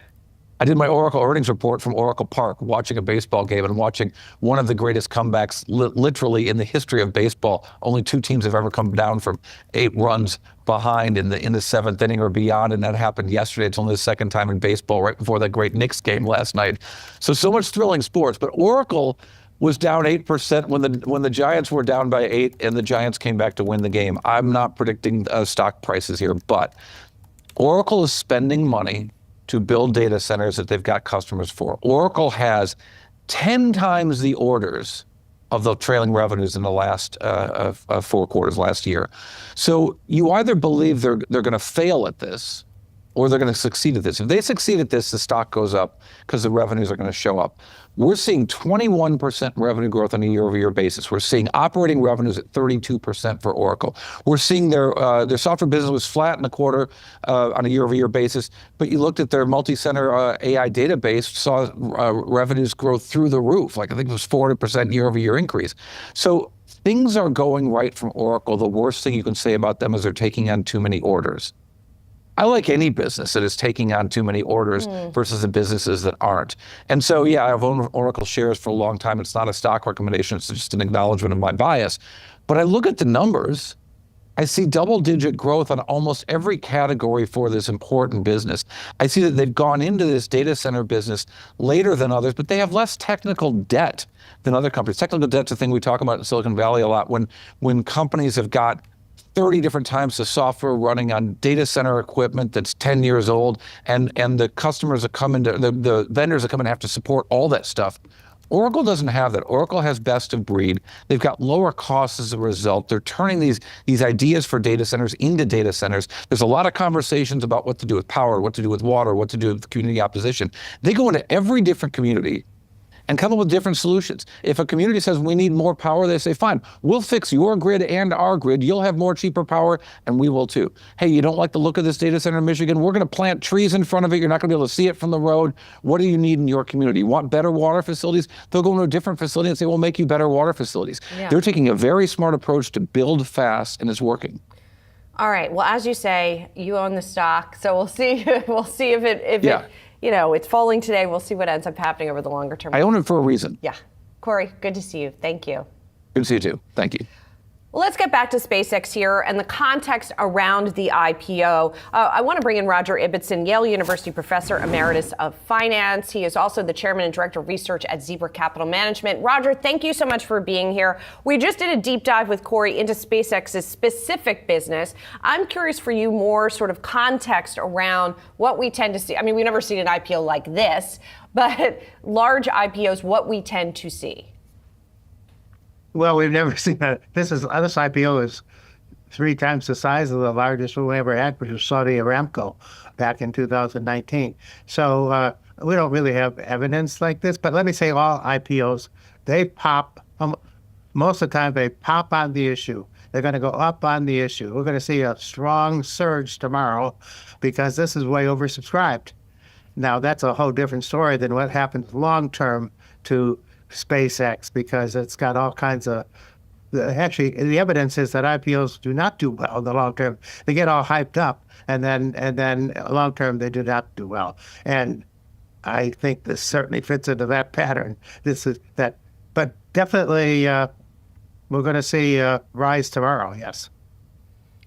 I did my Oracle earnings report from Oracle Park, watching a baseball game and watching one of the greatest comebacks literally in the history of baseball. Only two teams have ever come down from 8 runs behind in the 7th inning or beyond, and that happened yesterday. It's only the second time in baseball, right before that great Knicks game last night. So much thrilling sports. But Oracle was down 8% when the Giants were down by 8 and the Giants came back to win the game. I'm not predicting stock prices here, but Oracle is spending money to build data centers that they've got customers for. Oracle has 10 times the orders of the trailing revenues in the last 4 quarters last year. So you either believe they're going to fail at this or they're going to succeed at this. If they succeed at this, the stock goes up because the revenues are going to show up. We're seeing 21% revenue growth on a year-over-year basis. We're seeing operating revenues at 32% for Oracle. We're seeing their software business was flat in the quarter on a year-over-year basis, but you looked at their multi-center AI database, saw revenues grow through the roof. Like I think it was 400% year-over-year increase. So things are going right from Oracle. The worst thing you can say about them is they're taking on too many orders. I like any business that is taking on too many orders versus the businesses that aren't. And so, yeah, I've owned Oracle shares for a long time. It's not a stock recommendation. It's just an acknowledgement of my bias. But I look at the numbers. I see double-digit growth on almost every category for this important business. I see that they've gone into this data center business later than others, but they have less technical debt than other companies. Technical debt's a thing we talk about in Silicon Valley a lot. When companies have got 30 different types of software running on data center equipment that's 10 years old, and the customers that come into, the vendors that come in have to support all that stuff. Oracle doesn't have that. Oracle has best of breed. They've got lower costs as a result. They're turning these ideas for data centers into data centers. There's a lot of conversations about what to do with power, what to do with water, what to do with community opposition. They go into every different community and come up with different solutions. If a community says we need more power, they say, fine, we'll fix your grid and our grid. You'll have more cheaper power, and we will too. Hey, you don't like the look of this data center in Michigan? We're gonna plant trees in front of it. You're not gonna be able to see it from the road. What do you need in your community? You want better water facilities? They'll go into a different facility and say, we'll make you better water facilities. Yeah. They're taking a very smart approach to build fast, and it's working. All right, well, as you say, you own the stock, so we'll see if it it's falling today. We'll see what ends up happening over the longer term. I own it for a reason. Yeah. Corey, good to see you. Thank you. Good to see you too. Thank you. Well, let's get back to SpaceX here and the context around the IPO. I want to bring in Roger Ibbotson, Yale University Professor Emeritus of Finance. He is also the Chairman and Director of Research at Zebra Capital Management. Roger, thank you so much for being here. We just did a deep dive with Corey into SpaceX's specific business. I'm curious for you more sort of context around what we tend to see. I mean, we've never seen an IPO like this, but large IPOs, what we tend to see. Well, we've never seen that. This IPO is 3 times the size of the largest we ever had, which was Saudi Aramco back in 2019. So we don't really have evidence like this. But let me say, all IPOs, they pop. Most of the time, they pop on the issue. They're going to go up on the issue. We're going to see a strong surge tomorrow because this is way oversubscribed. Now, that's a whole different story than what happens long term to SpaceX, because it's got all kinds of actually, the evidence is that IPOs do not do well in the long term. They get all hyped up, and then long term they do not do well. And I think this certainly fits into that pattern. But definitely we're going to see a rise tomorrow. Yes.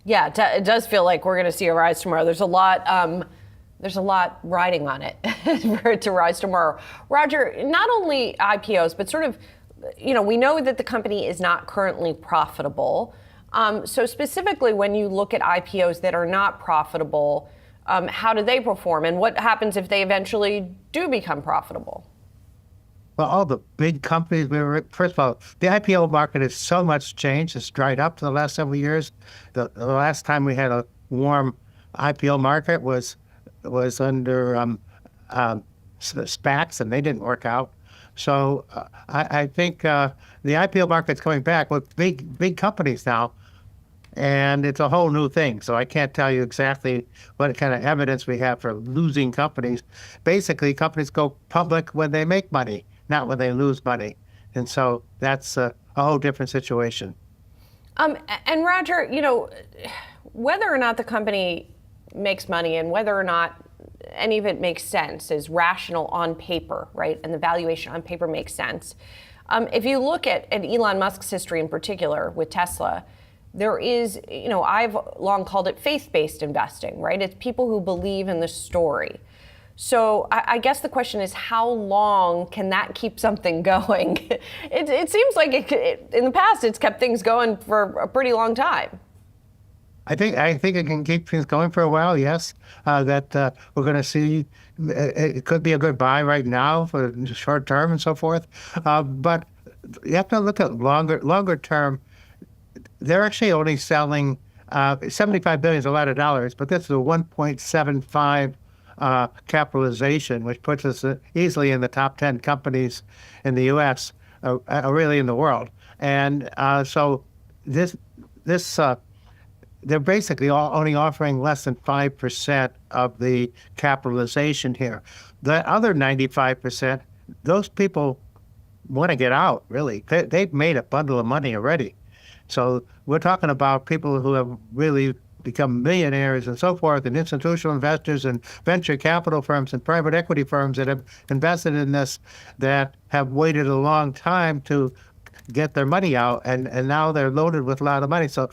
Yeah, it does feel like we're going to see a rise tomorrow. There's a lot riding on it for it to rise tomorrow. Roger, not only IPOs, but sort of, we know that the company is not currently profitable. So specifically, when you look at IPOs that are not profitable, how do they perform, and what happens if they eventually do become profitable? Well, all the big companies, first of all, the IPO market has so much changed. It's dried up in the last several years. The last time we had a warm IPO market was under SPACs, and they didn't work out. So I think the IPO market's coming back with big companies now, and it's a whole new thing. So I can't tell you exactly what kind of evidence we have for losing companies. Basically, companies go public when they make money, not when they lose money. And so that's a whole different situation. And Roger, whether or not the company makes money and whether or not any of it makes sense is rational on paper, right? And the valuation on paper makes sense. If you look at Elon Musk's history in particular with Tesla, there is, I've long called it faith-based investing, right? It's people who believe in the story. So I guess the question is, how long can that keep something going? It seems like in the past it's kept things going for a pretty long time. I think it can keep things going for a while. Yes, that we're going to see. It could be a good buy right now for the short term and so forth. But you have to look at longer term. They're actually only selling $75 billion is a lot of dollars, but this is a 1.75 capitalization, which puts us easily in the top 10 companies in the U.S., really in the world. And so this they're basically only offering less than 5% of the capitalization here. The other 95%, those people want to get out, really. They've made a bundle of money already. So we're talking about people who have really become millionaires and so forth, and institutional investors and venture capital firms and private equity firms that have invested in this, that have waited a long time to get their money out, and now they're loaded with a lot of money. So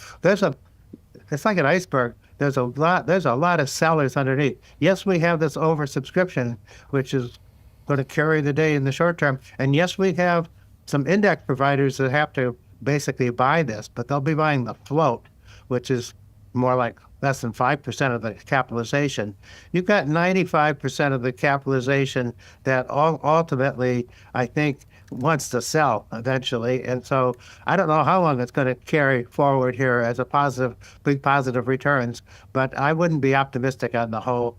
it's like an iceberg. There's a lot of sellers underneath. Yes, we have this oversubscription, which is going to carry the day in the short term. And yes, we have some index providers that have to basically buy this, but they'll be buying the float, which is more like less than 5% of the capitalization. You've got 95% of the capitalization that ultimately, I think, wants to sell eventually. And so I don't know how long it's going to carry forward here as a big positive returns, but I wouldn't be optimistic on the whole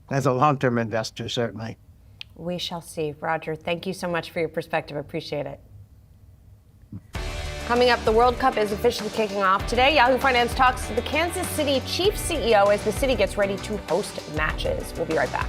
as a long-term investor, certainly. We shall see. Roger, thank you so much for your perspective. I appreciate it. Coming up, the World Cup is officially kicking off today. Yahoo Finance talks to the Kansas City Chief CEO as the city gets ready to host matches. We'll be right back.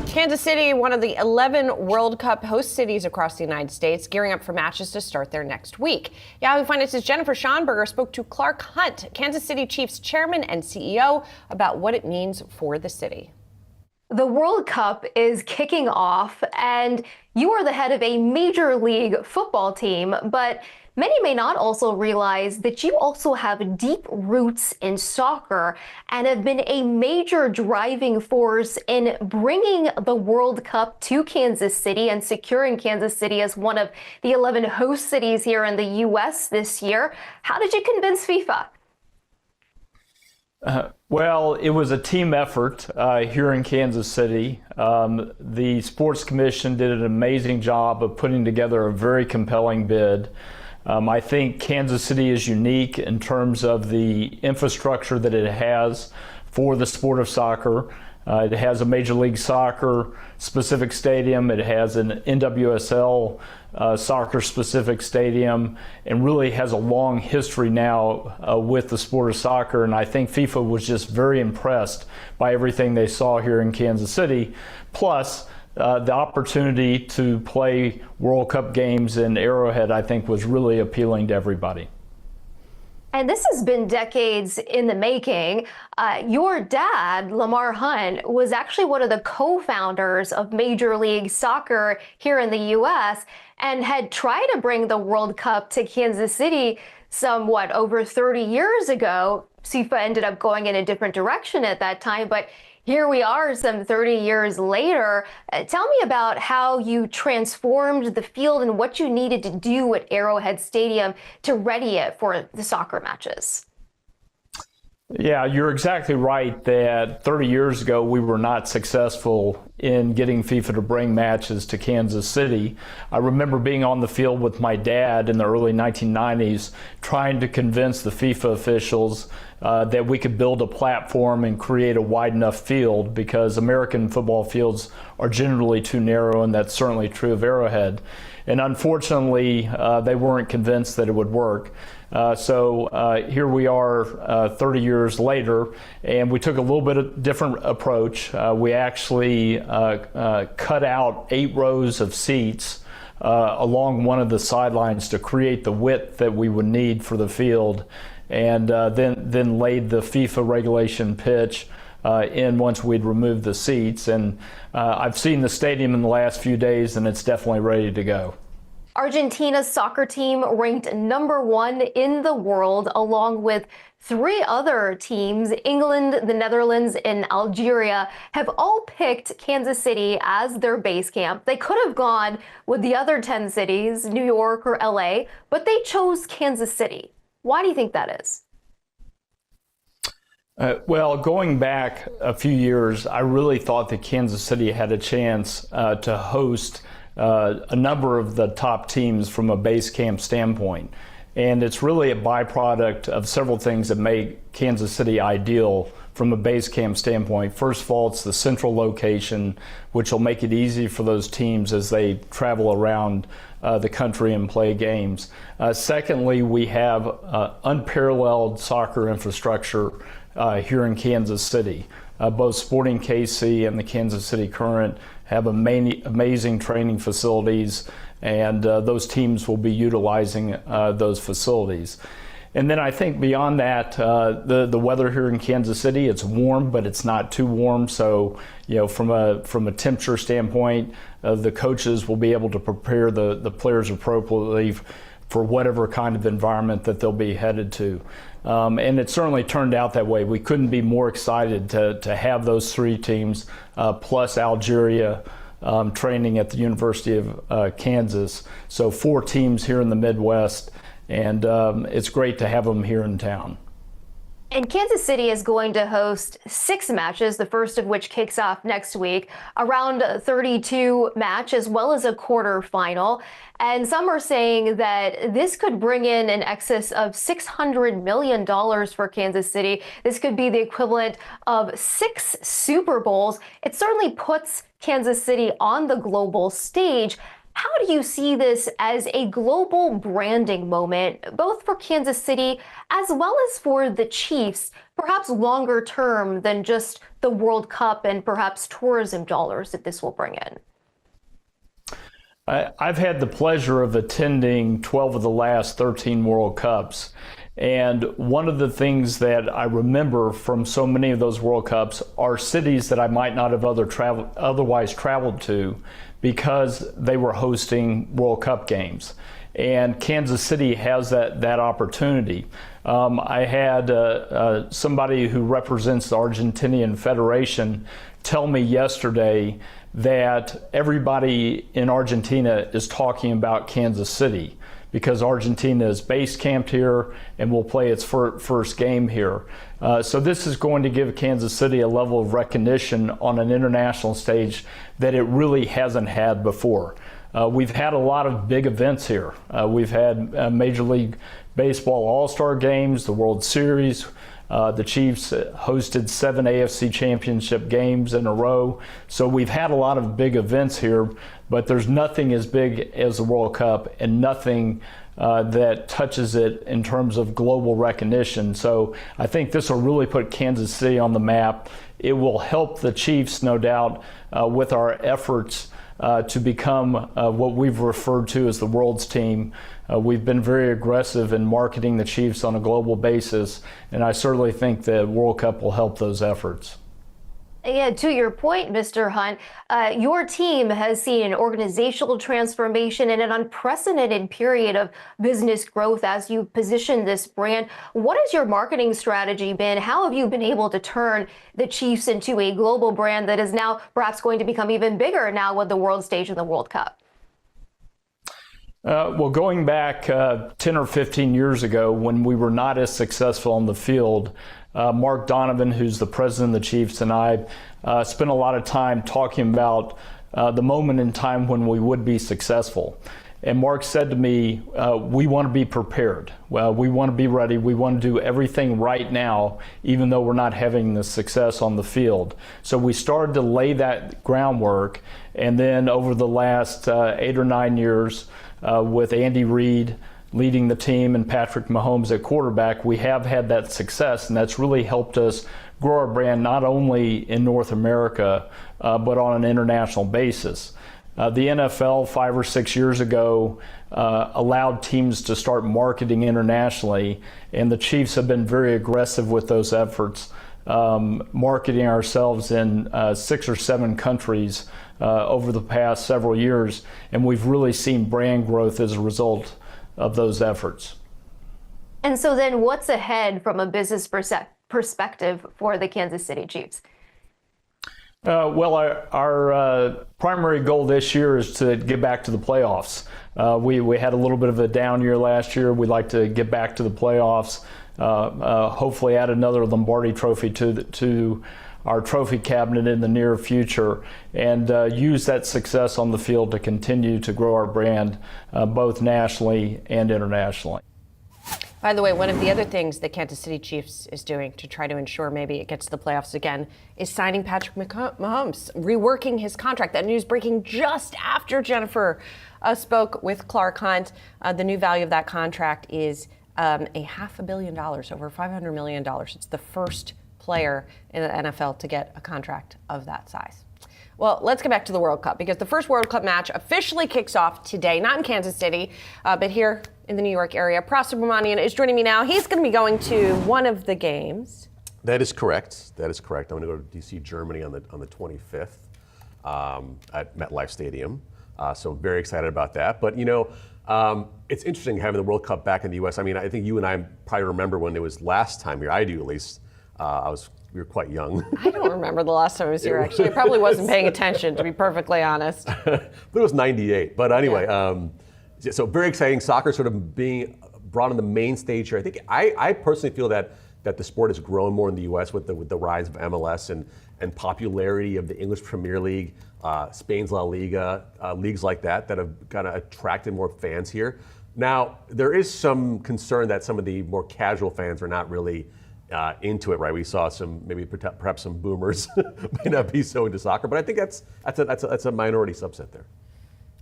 Kansas City, one of the 11 World Cup host cities across the United States, gearing up for matches to start there next week. Yahoo Finance's Jennifer Schonberger spoke to Clark Hunt, Kansas City Chiefs chairman and CEO, about what it means for the city. The World Cup is kicking off, and you are the head of a major league football team, but many may not also realize that you also have deep roots in soccer and have been a major driving force in bringing the World Cup to Kansas City and securing Kansas City as one of the 11 host cities here in the U.S. this year. How did you convince FIFA? Well, it was a team effort here in Kansas City. The Sports Commission did an amazing job of putting together a very compelling bid. I think Kansas City is unique in terms of the infrastructure that it has for the sport of soccer. It has a Major League Soccer specific stadium. It has an NWSL soccer specific stadium, and really has a long history now with the sport of soccer. And I think FIFA was just very impressed by everything they saw here in Kansas City. Plus, the opportunity to play World Cup games in Arrowhead, I think, was really appealing to everybody. And this has been decades in the making. Your dad, Lamar Hunt, was actually one of the co-founders of Major League Soccer here in the U.S. and had tried to bring the World Cup to Kansas City somewhat over 30 years ago. FIFA ended up going in a different direction at that time, but here we are some 30 years later. Tell me about how you transformed the field and what you needed to do at Arrowhead Stadium to ready it for the soccer matches. Yeah, you're exactly right that 30 years ago we were not successful in getting FIFA to bring matches to Kansas City. I remember being on the field with my dad in the early 1990s trying to convince the FIFA officials that we could build a platform and create a wide enough field, because American football fields are generally too narrow, and that's certainly true of Arrowhead. And unfortunately, they weren't convinced that it would work. So here we are 30 years later, and we took a little bit of different approach. We actually cut out 8 rows of seats along one of the sidelines to create the width that we would need for the field, and then laid the FIFA regulation pitch in once we'd removed the seats. And I've seen the stadium in the last few days, and it's definitely ready to go. Argentina's soccer team ranked #1 in the world, along with 3 other teams. England, the Netherlands, and Algeria have all picked Kansas City as their base camp. They could have gone with the other 10 cities, New York or LA, but they chose Kansas City. Why do you think that is? Well, going back a few years, I really thought that Kansas City had a chance to host a number of the top teams from a base camp standpoint. And it's really a byproduct of several things that make Kansas City ideal from a base camp standpoint. First of all, it's the central location, which will make it easy for those teams as they travel around the country and play games. Secondly, we have unparalleled soccer infrastructure here in Kansas City. Both Sporting KC and the Kansas City Current have amazing training facilities, and those teams will be utilizing those facilities. And then I think beyond that, the weather here in Kansas City, it's warm, but it's not too warm. So, from a temperature standpoint, the coaches will be able to prepare the players appropriately for whatever kind of environment that they'll be headed to. And it certainly turned out that way. We couldn't be more excited to have those 3 teams, plus Algeria, training at the University of Kansas. So 4 teams here in the Midwest, and it's great to have them here in town. And Kansas City is going to host 6 matches, the first of which kicks off next week, a round 32 match, as well as a quarterfinal. And some are saying that this could bring in an excess of $600 million for Kansas City. This could be the equivalent of 6 Super Bowls. It certainly puts Kansas City on the global stage. How do you see this as a global branding moment, both for Kansas City as well as for the Chiefs, perhaps longer term than just the World Cup and perhaps tourism dollars that this will bring in? I've had the pleasure of attending 12 of the last 13 World Cups. And one of the things that I remember from so many of those World Cups are cities that I might not have otherwise traveled to because they were hosting World Cup games. And Kansas City has that opportunity. I had somebody who represents the Argentinian Federation tell me yesterday that everybody in Argentina is talking about Kansas City because Argentina is base camped here and will play its first game here. So this is going to give Kansas City a level of recognition on an international stage that it really hasn't had before. We've had a lot of big events here. We've had Major League Baseball All-Star games, the World Series. The Chiefs hosted 7 AFC Championship games in a row. So we've had a lot of big events here, but there's nothing as big as the World Cup and nothing that touches it in terms of global recognition. So I think this will really put Kansas City on the map. It will help the Chiefs, no doubt, with our efforts to become what we've referred to as the world's team. We've been very aggressive in marketing the Chiefs on a global basis, and I certainly think the World Cup will help those efforts. Yeah, to your point, Mr. Hunt, your team has seen an organizational transformation and an unprecedented period of business growth as you position this brand. What has your marketing strategy been? How have you been able to turn the Chiefs into a global brand that is now perhaps going to become even bigger now with the world stage in the World Cup? Well, going back 10 or 15 years ago when we were not as successful on the field, Mark Donovan, who's the president of the Chiefs, and I spent a lot of time talking about the moment in time when we would be successful. And Mark said to me, we want to be prepared. Well, we want to be ready. We want to do everything right now, even though we're not having the success on the field. So we started to lay that groundwork. And then over the last 8 or 9 years, with Andy Reid leading the team and Patrick Mahomes at quarterback, we have had that success, and that's really helped us grow our brand not only in North America, but on an international basis. The NFL 5 or 6 years ago allowed teams to start marketing internationally, and the Chiefs have been very aggressive with those efforts, marketing ourselves in 6 or 7 countries over the past several years, and we've really seen brand growth as a result of those efforts. And so then what's ahead from a business perspective for the Kansas City Chiefs? Well, our primary goal this year is to get back to the playoffs. We had a little bit of a down year last year. We'd like to get back to the playoffs, hopefully add another Lombardi trophy to our trophy cabinet in the near future, and use that success on the field to continue to grow our brand both nationally and internationally. By the way, one of the other things that Kansas City Chiefs is doing to try to ensure maybe it gets to the playoffs again is signing Patrick Mahomes, reworking his contract. That news breaking just after Jennifer spoke with Clark Hunt. The new value of that contract is $500 million, over $500 million. It's the first player in the NFL to get a contract of that size. Well, let's get back to the World Cup, because the first World Cup match officially kicks off today, not in Kansas City, but here in the New York area. Pras Subramanian is joining me now. He's going to be going to one of the games. That is correct. That is correct. I'm going to go to D.C., Germany on the 25th at MetLife Stadium. So very excited about that. But, you know, it's interesting having the World Cup back in the U.S. I mean, I think you and I probably remember when it was last time here. I do, at least. We were quite young. I don't remember the last time I was here, actually. I probably wasn't paying attention, to be perfectly honest. But it was 98. But anyway, so very exciting. Soccer sort of being brought on the main stage here. I think I personally feel that the sport has grown more in the U.S. with the rise of MLS and popularity of the English Premier League, Spain's La Liga, leagues like that have kind of attracted more fans here. Now, there is some concern that some of the more casual fans are not really into it, right? We saw perhaps some boomers may not be so into soccer, but I think that's a minority subset there.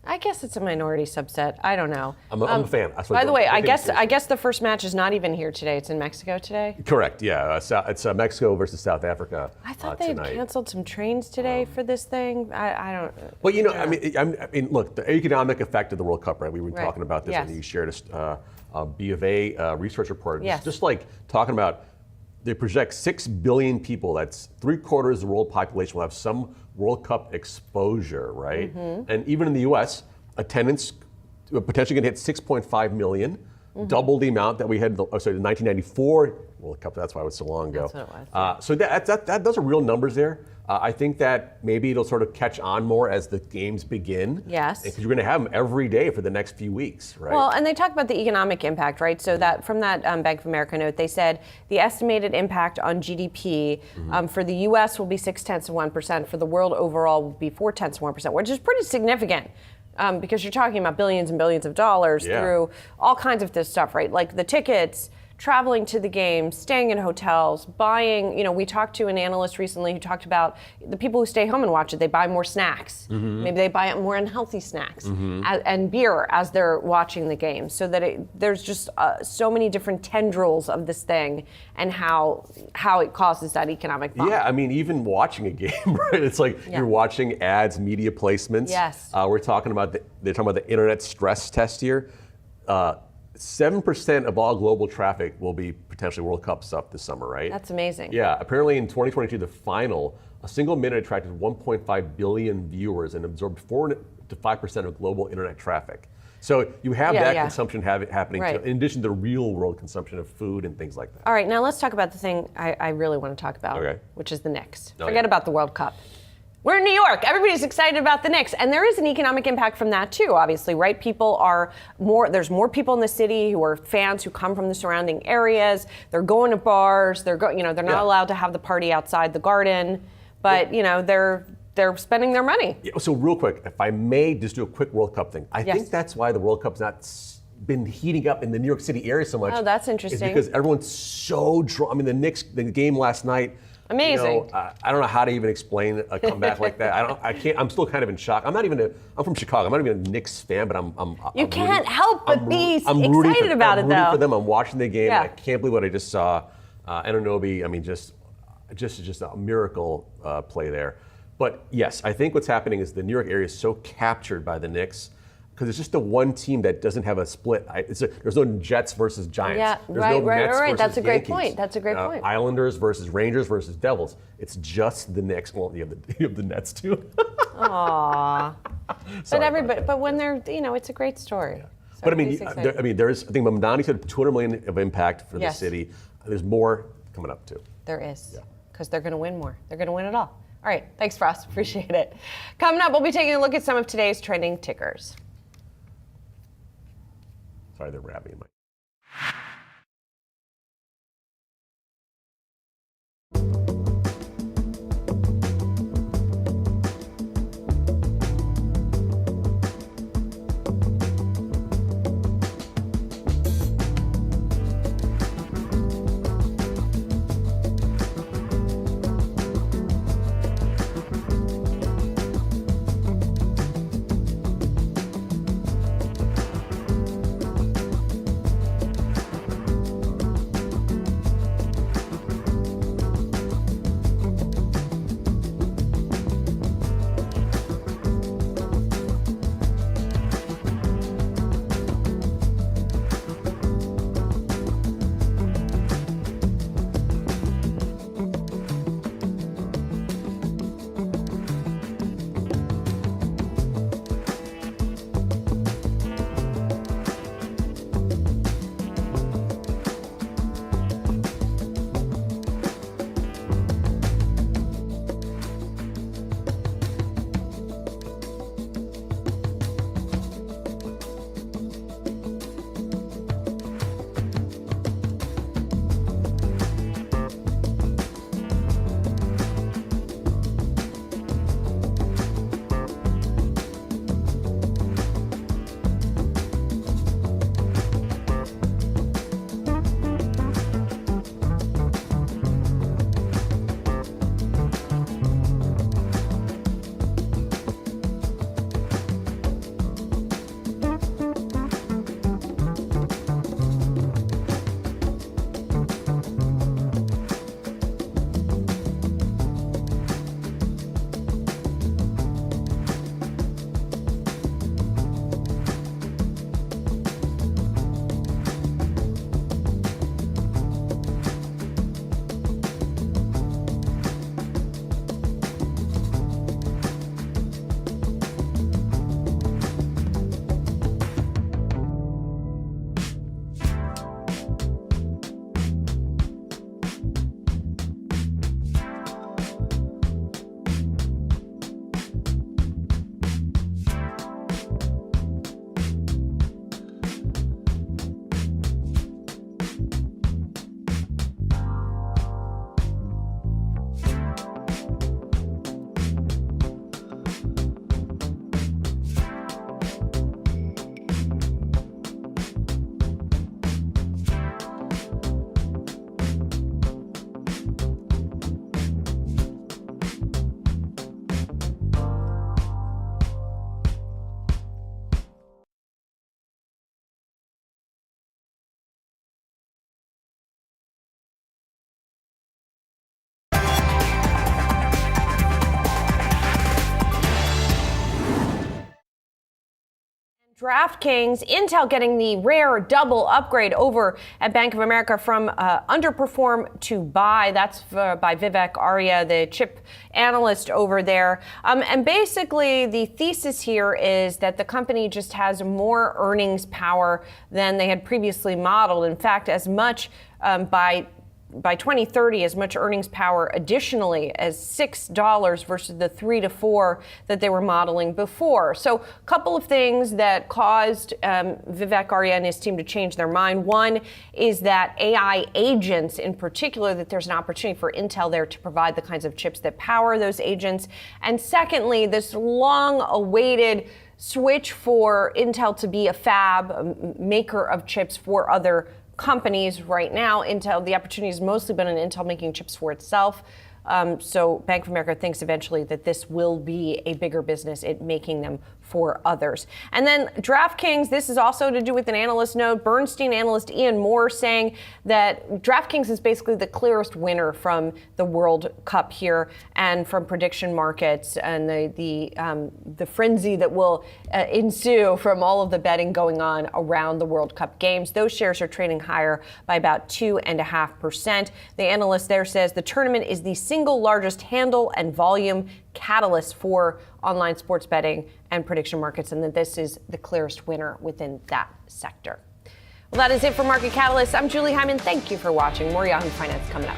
I guess it's a minority subset. I don't know. I'm a fan. By the way, I guess the first match is not even here today. It's in Mexico today. Correct. Yeah, it's Mexico versus South Africa. I thought they had canceled some trains today for this thing. I don't. Well, I mean, look, the economic effect of the World Cup, right? We were talking about this, and you shared a B of A research report. Yes. Just like talking about, they project 6 billion people. That's 3/4 of the world population will have some World Cup exposure, right? Mm-hmm. And even in the U.S., attendance potentially going to hit 6.5 million, double the amount that we had the 1994 World Cup. That's why it was so long ago. That's what it was. So those are real numbers there. I think that maybe it'll sort of catch on more as the games begin. Yes. Because you're going to have them every day for the next few weeks, right? Well, and they talk about the economic impact, right? So that from that Bank of America note, they said the estimated impact on GDP for the U.S. will be 0.6%. For the world overall will be 0.4%, which is pretty significant. Because you're talking about billions and billions of dollars through all kinds of this stuff, right? Like the tickets, traveling to the game, staying in hotels, buying, we talked to an analyst recently who talked about the people who stay home and watch it, they buy more snacks. Maybe they buy more unhealthy snacks and beer as they're watching the game. So that there's just so many different tendrils of this thing and how it causes that economic bump. Yeah, I mean, even watching a game, right? It's like you're watching ads, media placements. Yes. They're talking about the internet stress test here. 7% of all global traffic will be potentially World Cup stuff this summer, right? That's amazing. Yeah, apparently in 2022, the final, a single minute attracted 1.5 billion viewers and absorbed 4 to 5% of global internet traffic. So you have that consumption happening too, in addition to real world consumption of food and things like that. All right, now let's talk about the thing I really want to talk about, which is the Knicks. Oh, Forget about the World Cup. We're in New York. Everybody's excited about the Knicks. And there is an economic impact from that too, obviously, right? There's more people in the city who are fans who come from the surrounding areas. They're going to bars. They're not allowed to have the party outside the Garden, but they're spending their money. Yeah, so real quick, if I may just do a quick World Cup thing. I think that's why the World Cup's not been heating up in the New York City area so much. Oh, that's interesting. Is because everyone's so drawn. I mean, the game last night. Amazing. I don't know how to even explain a comeback like that. I can't. I'm still kind of in shock. I'm from Chicago. I'm not even a Knicks fan, but You can't help but be excited about it, though. I'm rooting for them. I'm watching the game. And I can't believe what I just saw. Anunoby, I mean, just a miracle play there. But yes, I think what's happening is the New York area is so captured by the Knicks. Because it's just the one team that doesn't have a split. There's no Jets versus Giants. Yeah, there's no Mets versus That's a great Yankees. point. That's a great point. Islanders versus Rangers versus Devils. It's just the Knicks. Well, you have the Nets too. Aww. But when they're, it's a great story. Yeah. So but I mean, there's. I think Mamdani said 200 million of impact for the city. There's more coming up too. There is, because they're going to win more. They're going to win it all. All right, thanks, Frost. Appreciate it. Coming up, we'll be taking a look at some of today's trending tickers. Sorry, they're rapping in my. DraftKings, Intel getting the rare double upgrade over at Bank of America from underperform to buy. That's by Vivek Arya, the chip analyst over there. And basically, the thesis here is that the company just has more earnings power than they had previously modeled. In fact, as much by 2030, as much earnings power additionally as $6 versus the $3 to $4 that they were modeling before. So a couple of things that caused Vivek Arya and his team to change their mind. One is that AI agents in particular, that there's an opportunity for Intel there to provide the kinds of chips that power those agents. And secondly, this long-awaited switch for Intel to be a fab, a maker of chips for other companies. Right now, Intel, the opportunity has mostly been in Intel making chips for itself. So Bank of America thinks eventually that this will be a bigger business at making them for others. And then DraftKings, this is also to do with an analyst note. Bernstein analyst Ian Moore saying that DraftKings is basically the clearest winner from the World Cup here and from prediction markets and the frenzy that will ensue from all of the betting going on around the World Cup games. Those shares are trading higher by about 2.5%. The analyst there says the tournament is the single largest handle and volume catalyst for online sports betting and prediction markets, and that this is the clearest winner within that sector. Well, that is it for Market Catalyst. I'm Julie Hyman. Thank you for watching. More Yahoo Finance coming up.